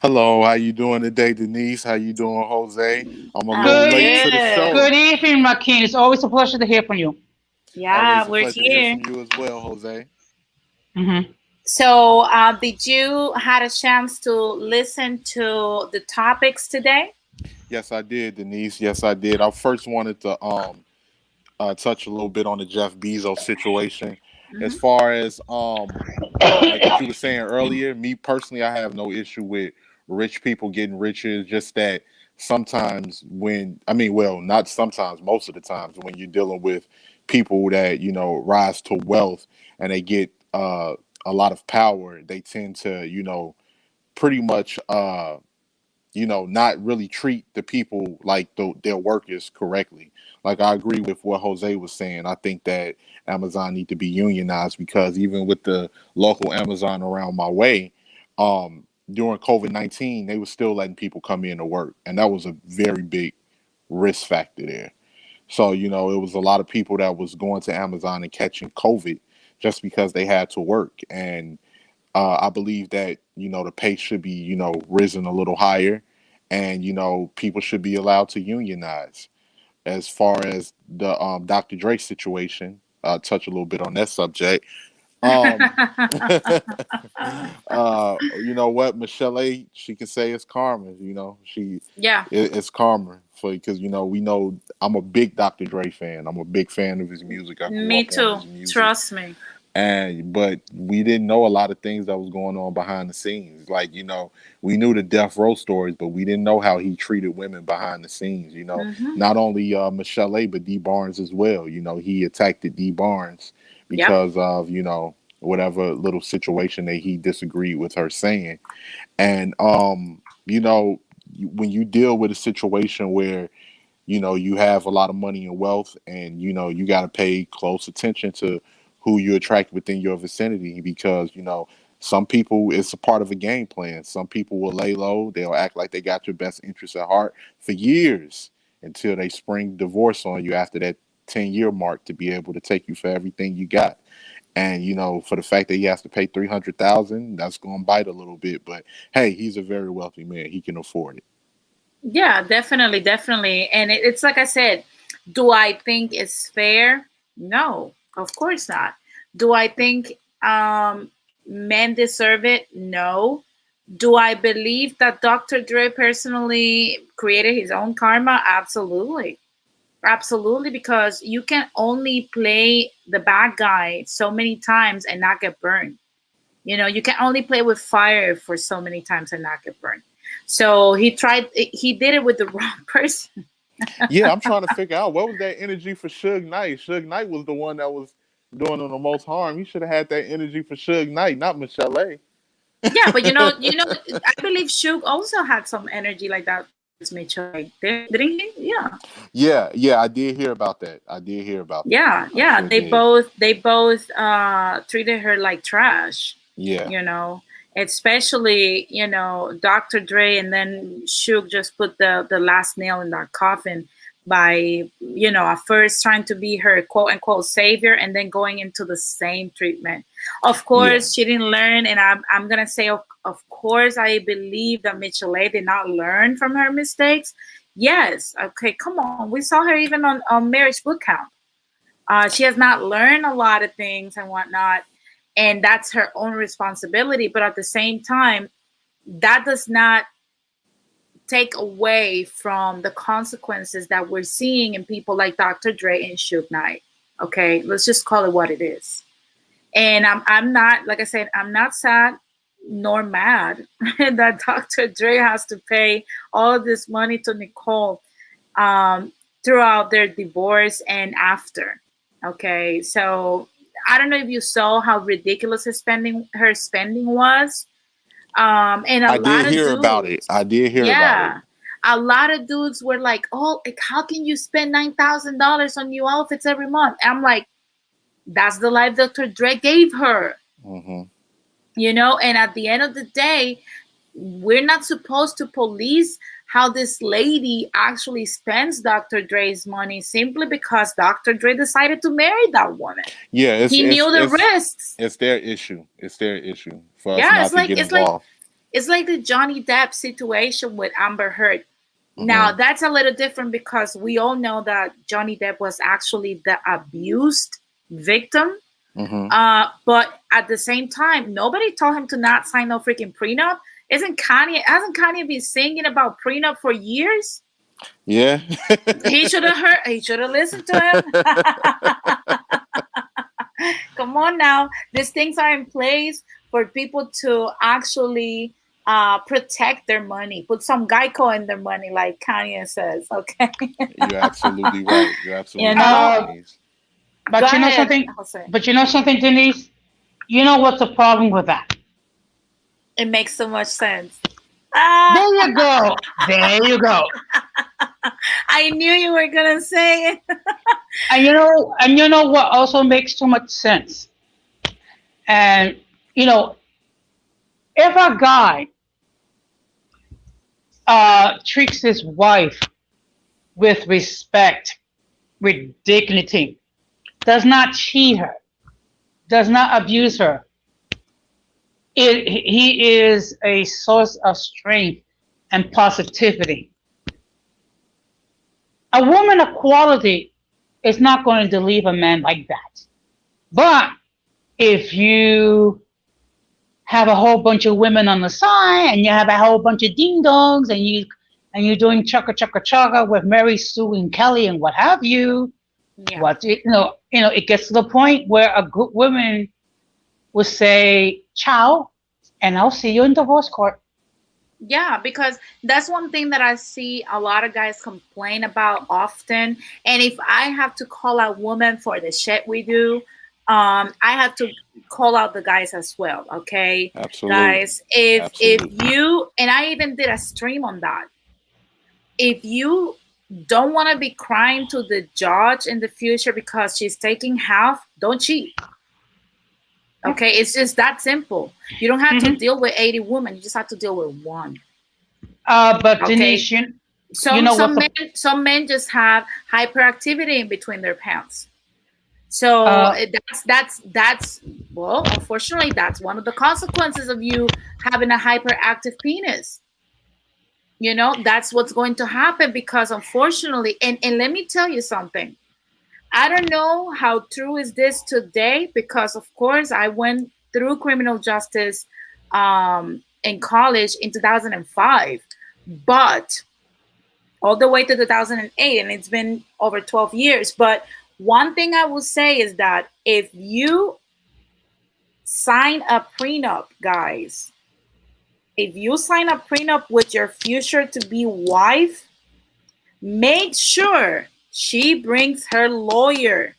Hello, how you doing today, Denise? How you doing, Jose? I'm a little I'm Good, late to the good. show. good evening, Joaquin. It's always a pleasure to hear from you. Yeah, Always a we're pleasure to hear here. from you as well, Jose. Hmm. So, did you had a chance to listen to the topics today? Yes, I did, Denise. Yes, I did. I first wanted to touch a little bit on the Jeff Bezos situation. As Hmm. far as like what you were saying earlier, me personally, I have no issue with rich people getting richer. It's just that sometimes when I mean, well, not sometimes, most of the times when you're dealing with people that rise to wealth and they get a lot of power, they tend to pretty much not really treat the people like their workers correctly. Like I agree with what Jose was saying. I think that Amazon need to be unionized because even with the local Amazon around my way, during COVID-19, they were still letting people come in to work, and that was a very big risk factor there. So it was a lot of people that was going to Amazon and catching COVID just because they had to work, and I believe that the pay should be risen a little higher, and people should be allowed to unionize. As far as the Dr. Dre situation, touch a little bit on that subject. Um, you know what, Michelle A, she can say it's karma. Yeah, It's karma for because we know I'm a big Dr. Dre fan. I'm a big fan of his music. I grew me up on too. his music, Trust me. and but we didn't know a lot of things that was going on behind the scenes. Like we knew the death row stories, but we didn't know how he treated women behind the scenes. Hmm. Not only Michelle A, but D Barnes as well. He attacked D Barnes Yep. because of whatever little situation that he disagreed with her saying, and when you deal with a situation where you have a lot of money and wealth, and you got to pay close attention to who you attract within your vicinity, because some people, it's a part of a game plan. Some people will lay low, they'll act like they got your best interests at heart for years until they spring divorce on you after that 10-year mark to be able to take you for everything you got. And for the fact that he has to pay 300,000, that's going to bite a little bit. But hey, he's a very wealthy man; he can afford it. Yeah, definitely, definitely. And it's like I said, do I think it's fair? No, of course not. Do I think men deserve it? No. Do I believe that Dr. Dre personally created his own karma? Absolutely. Absolutely, because you can only play the bad guy so many times and not get burned. You can only play with fire for so many times and not get burned. So he did it with the wrong person. Yeah, I'm trying to figure out what was that energy for Suge Knight. Suge Knight was the one that was doing him the most harm. He should have had that energy for Suge Knight, not Michelle A. Yeah, but I believe Suge also had some energy like that with Mitchell. Didn't he? Yeah. Yeah, I did hear about that. Yeah, yeah. Sure They did. both treated her like trash. Yeah. Especially Dr. Dre, and then Suge just put the last nail in that coffin by at first trying to be her quote unquote savior, and then going into the same treatment. Of course, she didn't learn, and I'm gonna say of course I believe that Michelet did not learn from her mistakes. Yes, okay, come on, we saw her even on Marriage Boot Camp. She has not learned a lot of things and whatnot, and that's her own responsibility. But at the same time, that does not take away from the consequences that we're seeing in people like Dr. Dre and Suge Knight. Okay, let's just call it what it is. And I'm not, like I said, I'm not sad nor mad that Dr. Dre has to pay all this money to Nicole throughout their divorce and after. Okay, so I don't know if you saw how ridiculous her spending was. And I did hear about it. Yeah, a lot of dudes were like, "Oh, how can you spend $9,000 on new outfits every month?" I'm like, "That's the life Dr. Dre gave her." Mm-hmm. And at the end of the day, we're not supposed to police how this lady actually spends Dr. Dre's money simply because Dr. Dre decided to marry that woman. Yeah, he knew the risks. It's their issue. For us Yeah, not to get involved. It's like the Johnny Depp situation with Amber Heard. Mm-hmm. Now, that's a little different because we all know that Johnny Depp was actually the abused victim. Mm-hmm. But at the same time, nobody told him to not sign no freaking prenup. Hasn't Kanye been singing about prenup for years? Yeah. He should have listened to him. Come on now. These things are in place for people to actually protect their money. Put some Geico in their money, like Kanye says. Okay. You're absolutely right. Right. But you know something? But you know something, Denise? You know what's the problem with that? It makes so much sense. There you go. There you go. I knew you were gonna say it. And you know what also makes so much sense? And if a guy treats his wife with respect, with dignity, does not cheat her, does not abuse her, he is a source of strength and positivity. A woman of quality is not going to leave a man like that. But if you have a whole bunch of women on the side, and you have a whole bunch of ding dongs, and you're doing chugga chugga chugga with Mary Sue and Kelly and what have you, it gets to the point where a good woman will say, "Ciao, and I'll see you in divorce court." Yeah, because that's one thing that I see a lot of guys complain about often. And if I have to call out women for the shit we do, I have to call out the guys as well. Okay, absolutely, guys. If you, and I even did a stream on that. if you don't want to be crying to the judge in the future because she's taking half, don't cheat. Okay, it's just that simple. You don't have to Hmm. deal with 80 women. You just have to deal with one. But Okay. Denise, you Some know what some the men some men just have hyperactivity in between their pants. So uh, that's well, unfortunately, that's one of the consequences of you having a hyperactive penis. That's what's going to happen because unfortunately, and let me tell you something. I don't know how true is this today because of course I went through criminal justice in college in 2005, but all the way to 2008, and it's been over 12 years. But one thing I will say is that if you sign a prenup, guys, if you sign a prenup with your future to be wife, make sure she brings her lawyer.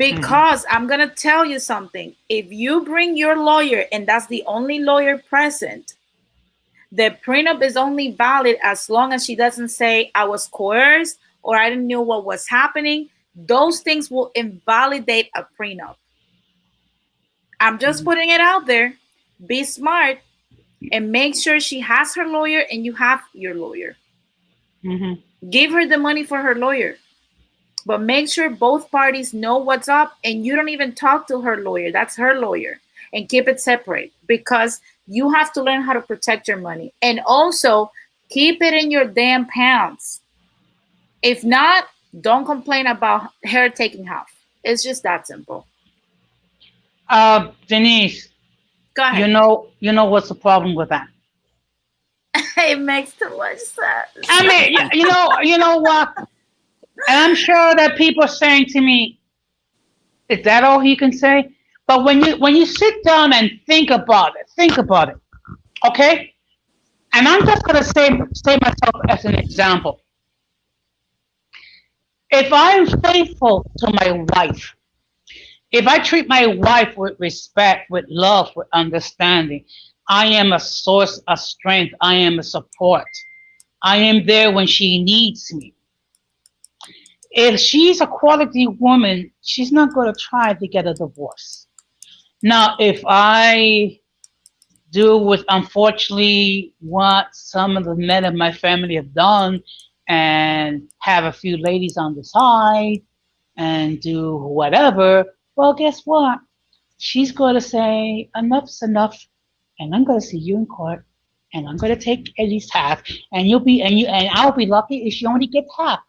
mhm, Because I'm going to tell you something. If you bring your lawyer and that's the only lawyer present, the prenup is only valid as long as she doesn't say, I was coerced or I didn't know what was happening. Those things will invalidate a prenup. I'm just mhm, putting it out there. Be smart and make sure she has her lawyer and you have your lawyer. mhm. Give her the money for her lawyer. But make sure both parties know what's up and you don't even talk to her lawyer. That's her lawyer. And keep it separate because you have to learn how to protect your money. And also keep it in your damn pants. If not, don't complain about her taking half. It's just that simple. Denise, Go you ahead. know what's the problem with that? It makes too much sense. I mean, you know what? And I'm sure that people are saying to me, "Is that all he can say?" But when you sit down and think about it, okay? And I'm just gonna say myself as an example. If I'm faithful to my wife, if I treat my wife with respect, with love, with understanding, I am a source of strength. I am a support. I am there when she needs me. If she's a quality woman, she's not going to try to get a divorce. Now, if I do with unfortunately what some of the men of my family have done and have a few ladies on the side and do whatever, well, guess what? She's going to say enough's enough, and I'm going to see you in court, and I'm going to take at least half, and I'll be lucky if she only gets half.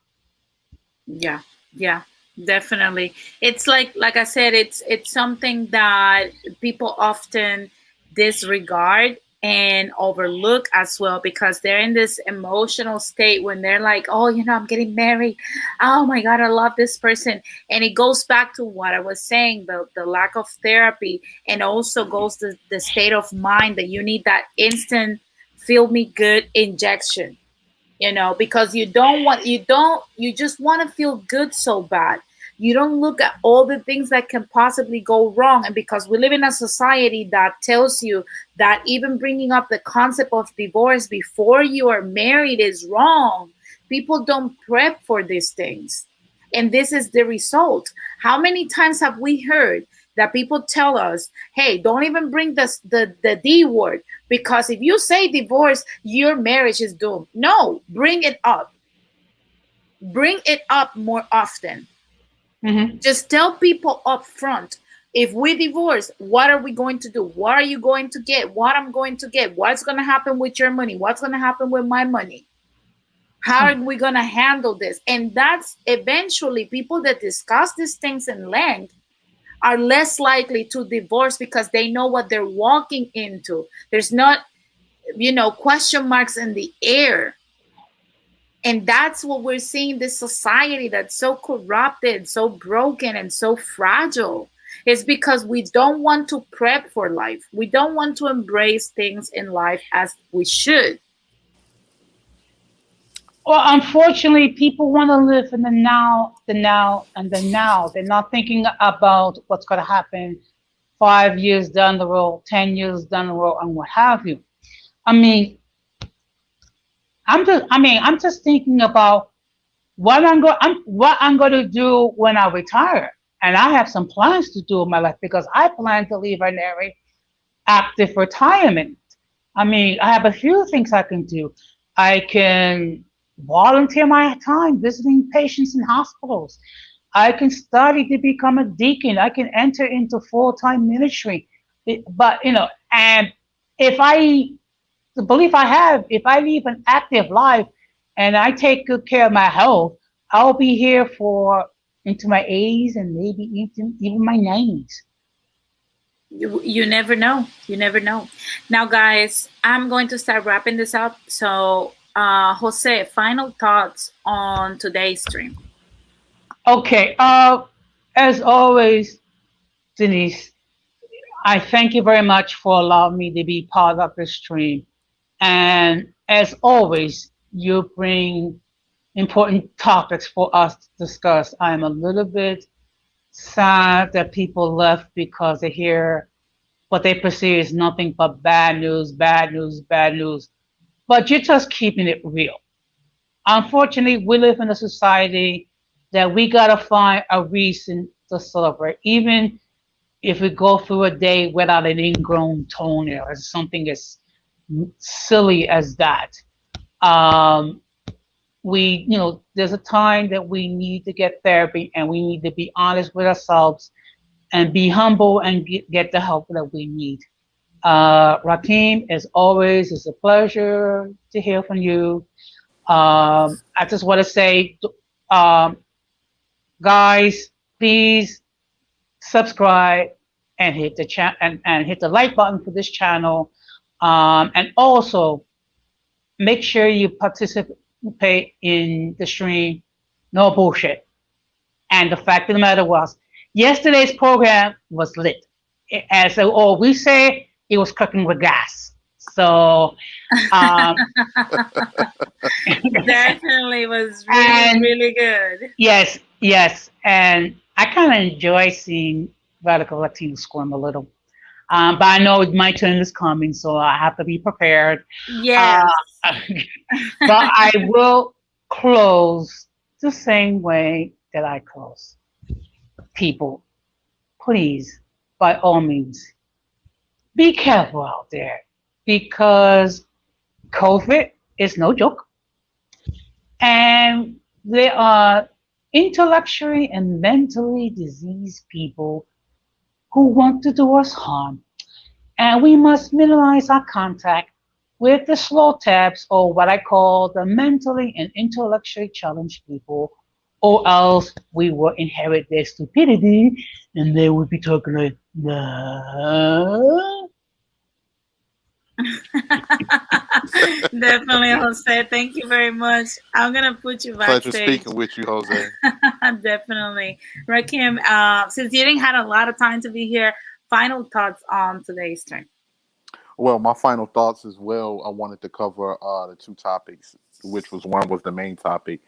Yeah, yeah, definitely. It's like I said, it's something that people often disregard and overlook as well because they're in this emotional state when they're like, oh, I'm getting married. Oh my God, I love this person. And it goes back to what I was saying, the lack of therapy, and also goes to the state of mind that you need that instant feel me good injection, because you just want to feel good so bad. You don't look at all the things that can possibly go wrong. And because we live in a society that tells you that even bringing up the concept of divorce before you are married is wrong, people don't prep for these things. And this is the result. How many times have we heard that people tell us, hey, don't even bring the D word because if you say divorce, your marriage is doomed. No, bring it up. Bring it up more often. Hmm. Just tell people up front. If we divorce, what are we going to do? What are you going to get? What I'm going to get? What's going to happen with your money? What's going to happen with my money? How are we going to handle this? And that's eventually people that discuss these things in length are less likely to divorce because they know what they're walking into. There's not, question marks in the air. And that's what we're seeing in this society that's so corrupted, so broken, and so fragile. It's because we don't want to prep for life. We don't want to embrace things in life as we should. Well, unfortunately, people want to live in the now. They're not thinking about what's going to happen 5 years down the road, 10 years down the road, and what have you. I mean, I'm just thinking about what I'm going to do when I retire. And I have some plans to do in my life because I plan to leave an very active retirement. I have a few things I can do. I can volunteer my time visiting patients in hospitals. I can study to become a deacon. I can enter into full-time ministry. But, and if I, the belief I have, if I live an active life and I take good care of my health, I'll be here for into my 80s and maybe even my 90s. You never know. You never know. Now, guys, I'm going to start wrapping this up. So, Jose, final thoughts on today's stream. Okay. As always, Denise, I thank you very much for allowing me to be part of this stream. And as always, you bring important topics for us to discuss. I'm a little bit sad that people left because they hear what they perceive is nothing but bad news, bad news, bad news. But you're just keeping it real. Unfortunately, we live in a society that we gotta find a reason to celebrate, even if we go through a day without an ingrown toenail or something as silly as that. Um, there's a time that we need to get therapy and we need to be honest with ourselves and be humble and get the help that we need. Rakim, as always, it's a pleasure to hear from you. I just want to say, um, guys, please subscribe and hit the and hit the like button for this channel, and also make sure you participate in the stream. No bullshit. And the fact of the matter was, yesterday's program was lit. As all we say, it was cooking with gas. So, um, Definitely was really, really good. yes, yes, and I kind of enjoy seeing Radical Latino squirm a little. But I know my turn is coming, so I have to be prepared. Yes. But I will close the same way that I close. People, please, by all means, be careful out there because COVID is no joke. And there are intellectually and mentally diseased people who want to do us harm. And we must minimize our contact with the slow tabs, or what I call the mentally and intellectually challenged people, or else we will inherit their stupidity and they will be talking like, nah. Definitely, Jose. Thank you very much. I'm gonna put you backstage. Pleasure speaking with you, Jose. Definitely, Rakim. Since you didn't had a lot of time to be here, final thoughts on today's stream. Well, my final thoughts as well. I wanted to cover the two topics, which was one was the main topic,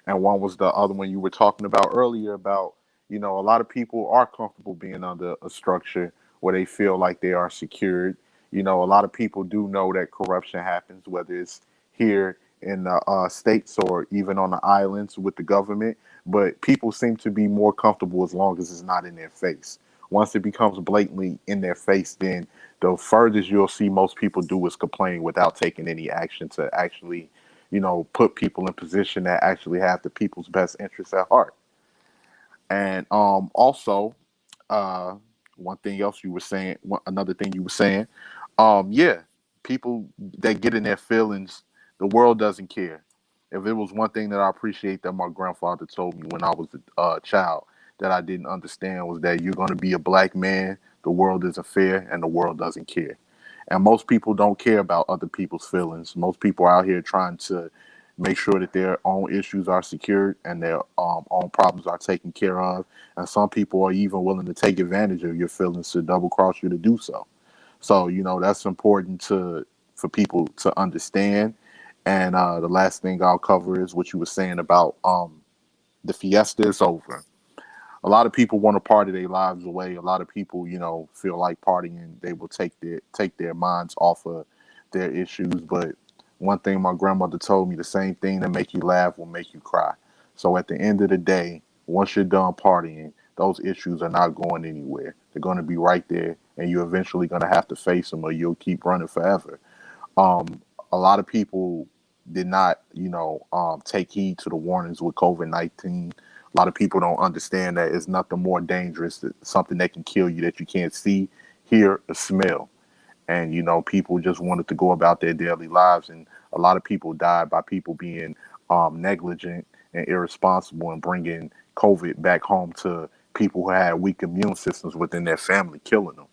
and one was the other one you were talking about earlier about, a lot of people are comfortable being under a structure where they feel like they are secured. A lot of people do know that corruption happens, whether it's here in the states or even on the islands with the government. But people seem to be more comfortable as long as it's not in their face. Once it becomes blatantly in their face, then the furthest you'll see most people do is complain without taking any action to actually, put people in position that actually have the people's best interests at heart. And also, one thing else you were saying, another thing you were saying, yeah, people that get in their feelings, the world doesn't care. If it was one thing that I appreciate that my grandfather told me when I was a child that I didn't understand was that you're going to be a black man, the world isn't fair, and the world doesn't care. And most people don't care about other people's feelings. Most people are out here trying to make sure that their own issues are secured and their own problems are taken care of. And some people are even willing to take advantage of your feelings to double cross you to do so. So, that's important for people to understand. And the last thing I'll cover is what you were saying about the fiesta is over. A lot of people want to party their lives away. A lot of people, feel like partying. They will take their minds off of their issues. But one thing my grandmother told me, the same thing that make you laugh will make you cry. So at the end of the day, once you're done partying, those issues are not going anywhere. They're going to be right there, and you're eventually going to have to face them, or you'll keep running forever. A lot of people did not, take heed to the warnings with COVID-19. A lot of people don't understand that it's nothing more dangerous, something that can kill you that you can't see, hear, or smell. And people just wanted to go about their daily lives, and a lot of people died by people being negligent and irresponsible and bringing COVID back home to people who had weak immune systems within their family, killing them.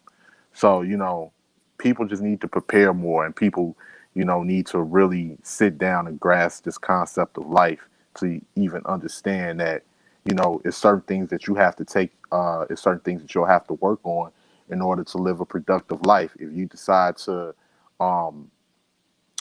So, people just need to prepare more, and people, need to really sit down and grasp this concept of life to even understand that, it's certain things that you have to take, it's certain things that you'll have to work on in order to live a productive life. If you decide to um,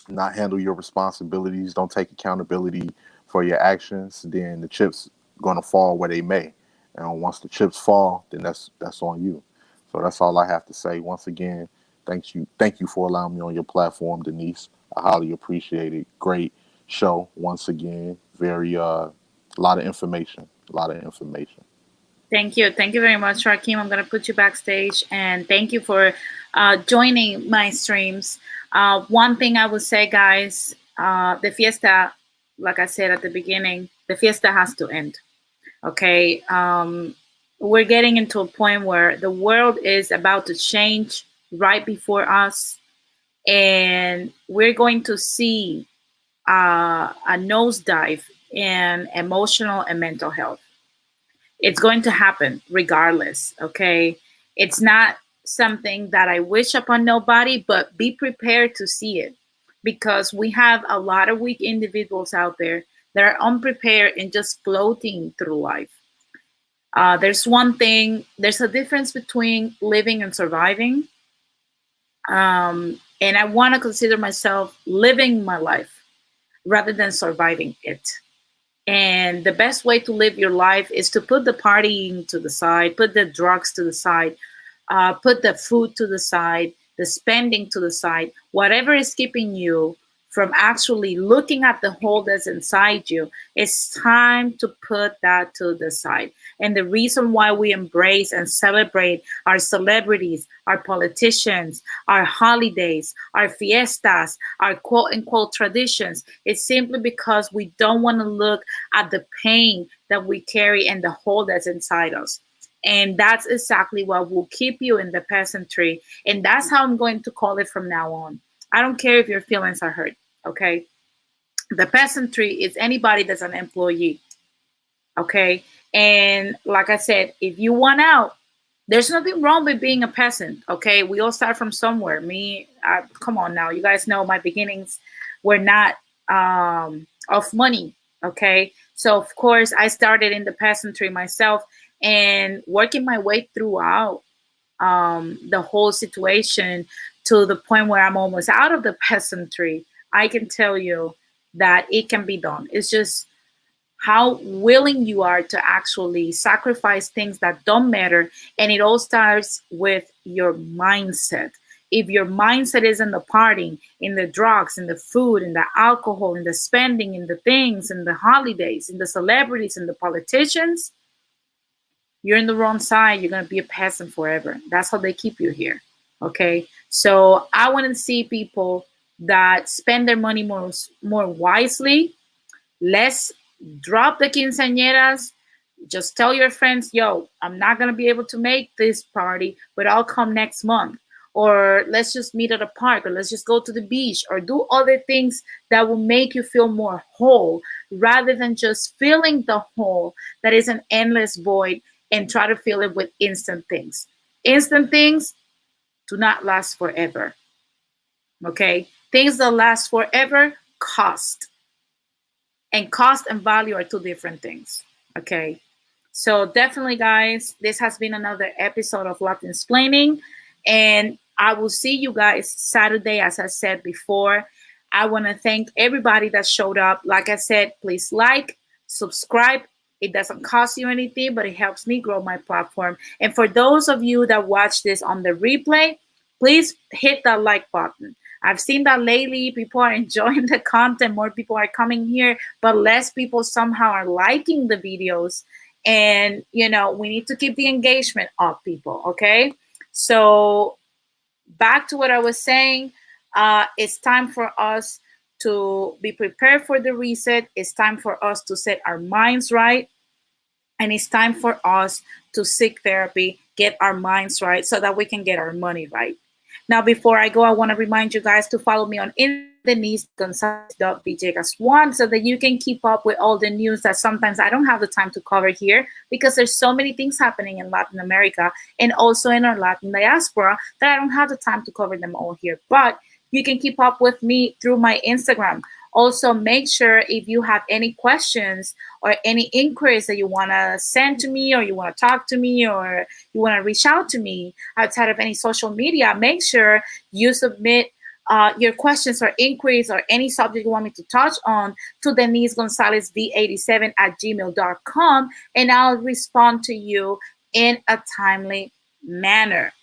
not handle your responsibilities, don't take accountability for your actions, then the chips going to fall where they may. And once the chips fall, then that's on you. So that's all I have to say. Once again, thank you for allowing me on your platform, Denise. I highly appreciate it. Great show once again. Very a lot of information. A lot of information. Thank you. Thank you very much, Rakim. I'm going to put you backstage. And thank you for joining my streams. One thing I would say, guys, the fiesta, like I said at the beginning, the fiesta has to end. Okay. We're getting into a point where the world is about to change right before us. And we're going to see a nosedive in emotional and mental health. It's going to happen regardless. Okay. It's not something that I wish upon nobody, but be prepared to see it, because we have a lot of weak individuals out there that are unprepared and just floating through life. There's a difference between living and surviving. And I want to consider myself living my life rather than surviving it. And the best way to live your life is to put the partying to the side, put the drugs to the side, put the food to the side, the spending to the side, whatever is keeping you from actually looking at the hole that's inside you. It's time to put that to the side. And the reason why we embrace and celebrate our celebrities, our politicians, our holidays, our fiestas, our quote unquote traditions, is simply because we don't want to look at the pain that we carry and the hole that's inside us. And that's exactly what will keep you in the peasantry. And that's how I'm going to call it from now on. I don't care if your feelings are hurt. Okay. The peasantry is anybody that's an employee. Okay. And like I said, if you want out, there's nothing wrong with being a peasant. Okay. We all start from somewhere. Come on now. You guys know my beginnings were not of money. Okay. So, of course, I started in the peasantry myself and working my way throughout the whole situation to the point where I'm almost out of the peasantry. I can tell you that it can be done. It's just how willing you are to actually sacrifice things that don't matter. And it all starts with your mindset. If your mindset is in the partying, in the drugs, in the food, in the alcohol, in the spending, in the things, in the holidays, in the celebrities, in the politicians, you're in the wrong side. You're going to be a peasant forever. That's how they keep you here. Okay. So I want to see people that spend their money more wisely. Let's drop the quinceañeras. Just tell your friends, yo, I'm not going to be able to make this party, but I'll come next month. Or let's just meet at a park, or let's just go to the beach, or do other things that will make you feel more whole, rather than just filling the hole that is an endless void and try to fill it with instant things. Instant things do not last forever. Okay? Things that last forever cost. And cost and value are two different things. Okay? So definitely, guys, this has been another episode of Latin Explaining. And I will see you guys Saturday, as I said before. I want to thank everybody that showed up. Like I said, please like, subscribe. It doesn't cost you anything, but it helps me grow my platform. And for those of you that watch this on the replay, please hit that like button. I've seen that lately people are enjoying the content, more people are coming here, but less people somehow are liking the videos. And we need to keep the engagement up, people. Okay, so back to what I was saying. It's time for us to be prepared for the reset. It's time for us to set our minds right. And it's time for us to seek therapy, get our minds right so that we can get our money right. Now, before I go, I want to remind you guys to follow me on Instagram, DeniseGonzalez.BJgas1, so that you can keep up with all the news that sometimes I don't have the time to cover here, because there's so many things happening in Latin America and also in our Latin diaspora that I don't have the time to cover them all here. But you can keep up with me through my Instagram. Also, make sure if you have any questions or any inquiries that you want to send to me, or you want to talk to me, or you want to reach out to me outside of any social media, make sure you submit your questions or inquiries or any subject you want me to touch on to DeniseGonzalezV87@gmail.com, and I'll respond to you in a timely manner.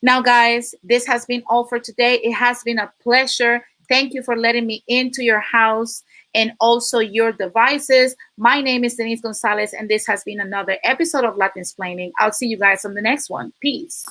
Now, guys, this has been all for today. It has been a pleasure. Thank you for letting me into your house and also your devices. My name is Denise Gonzalez, and this has been another episode of Latinsplaining. I'll see you guys on the next one. Peace.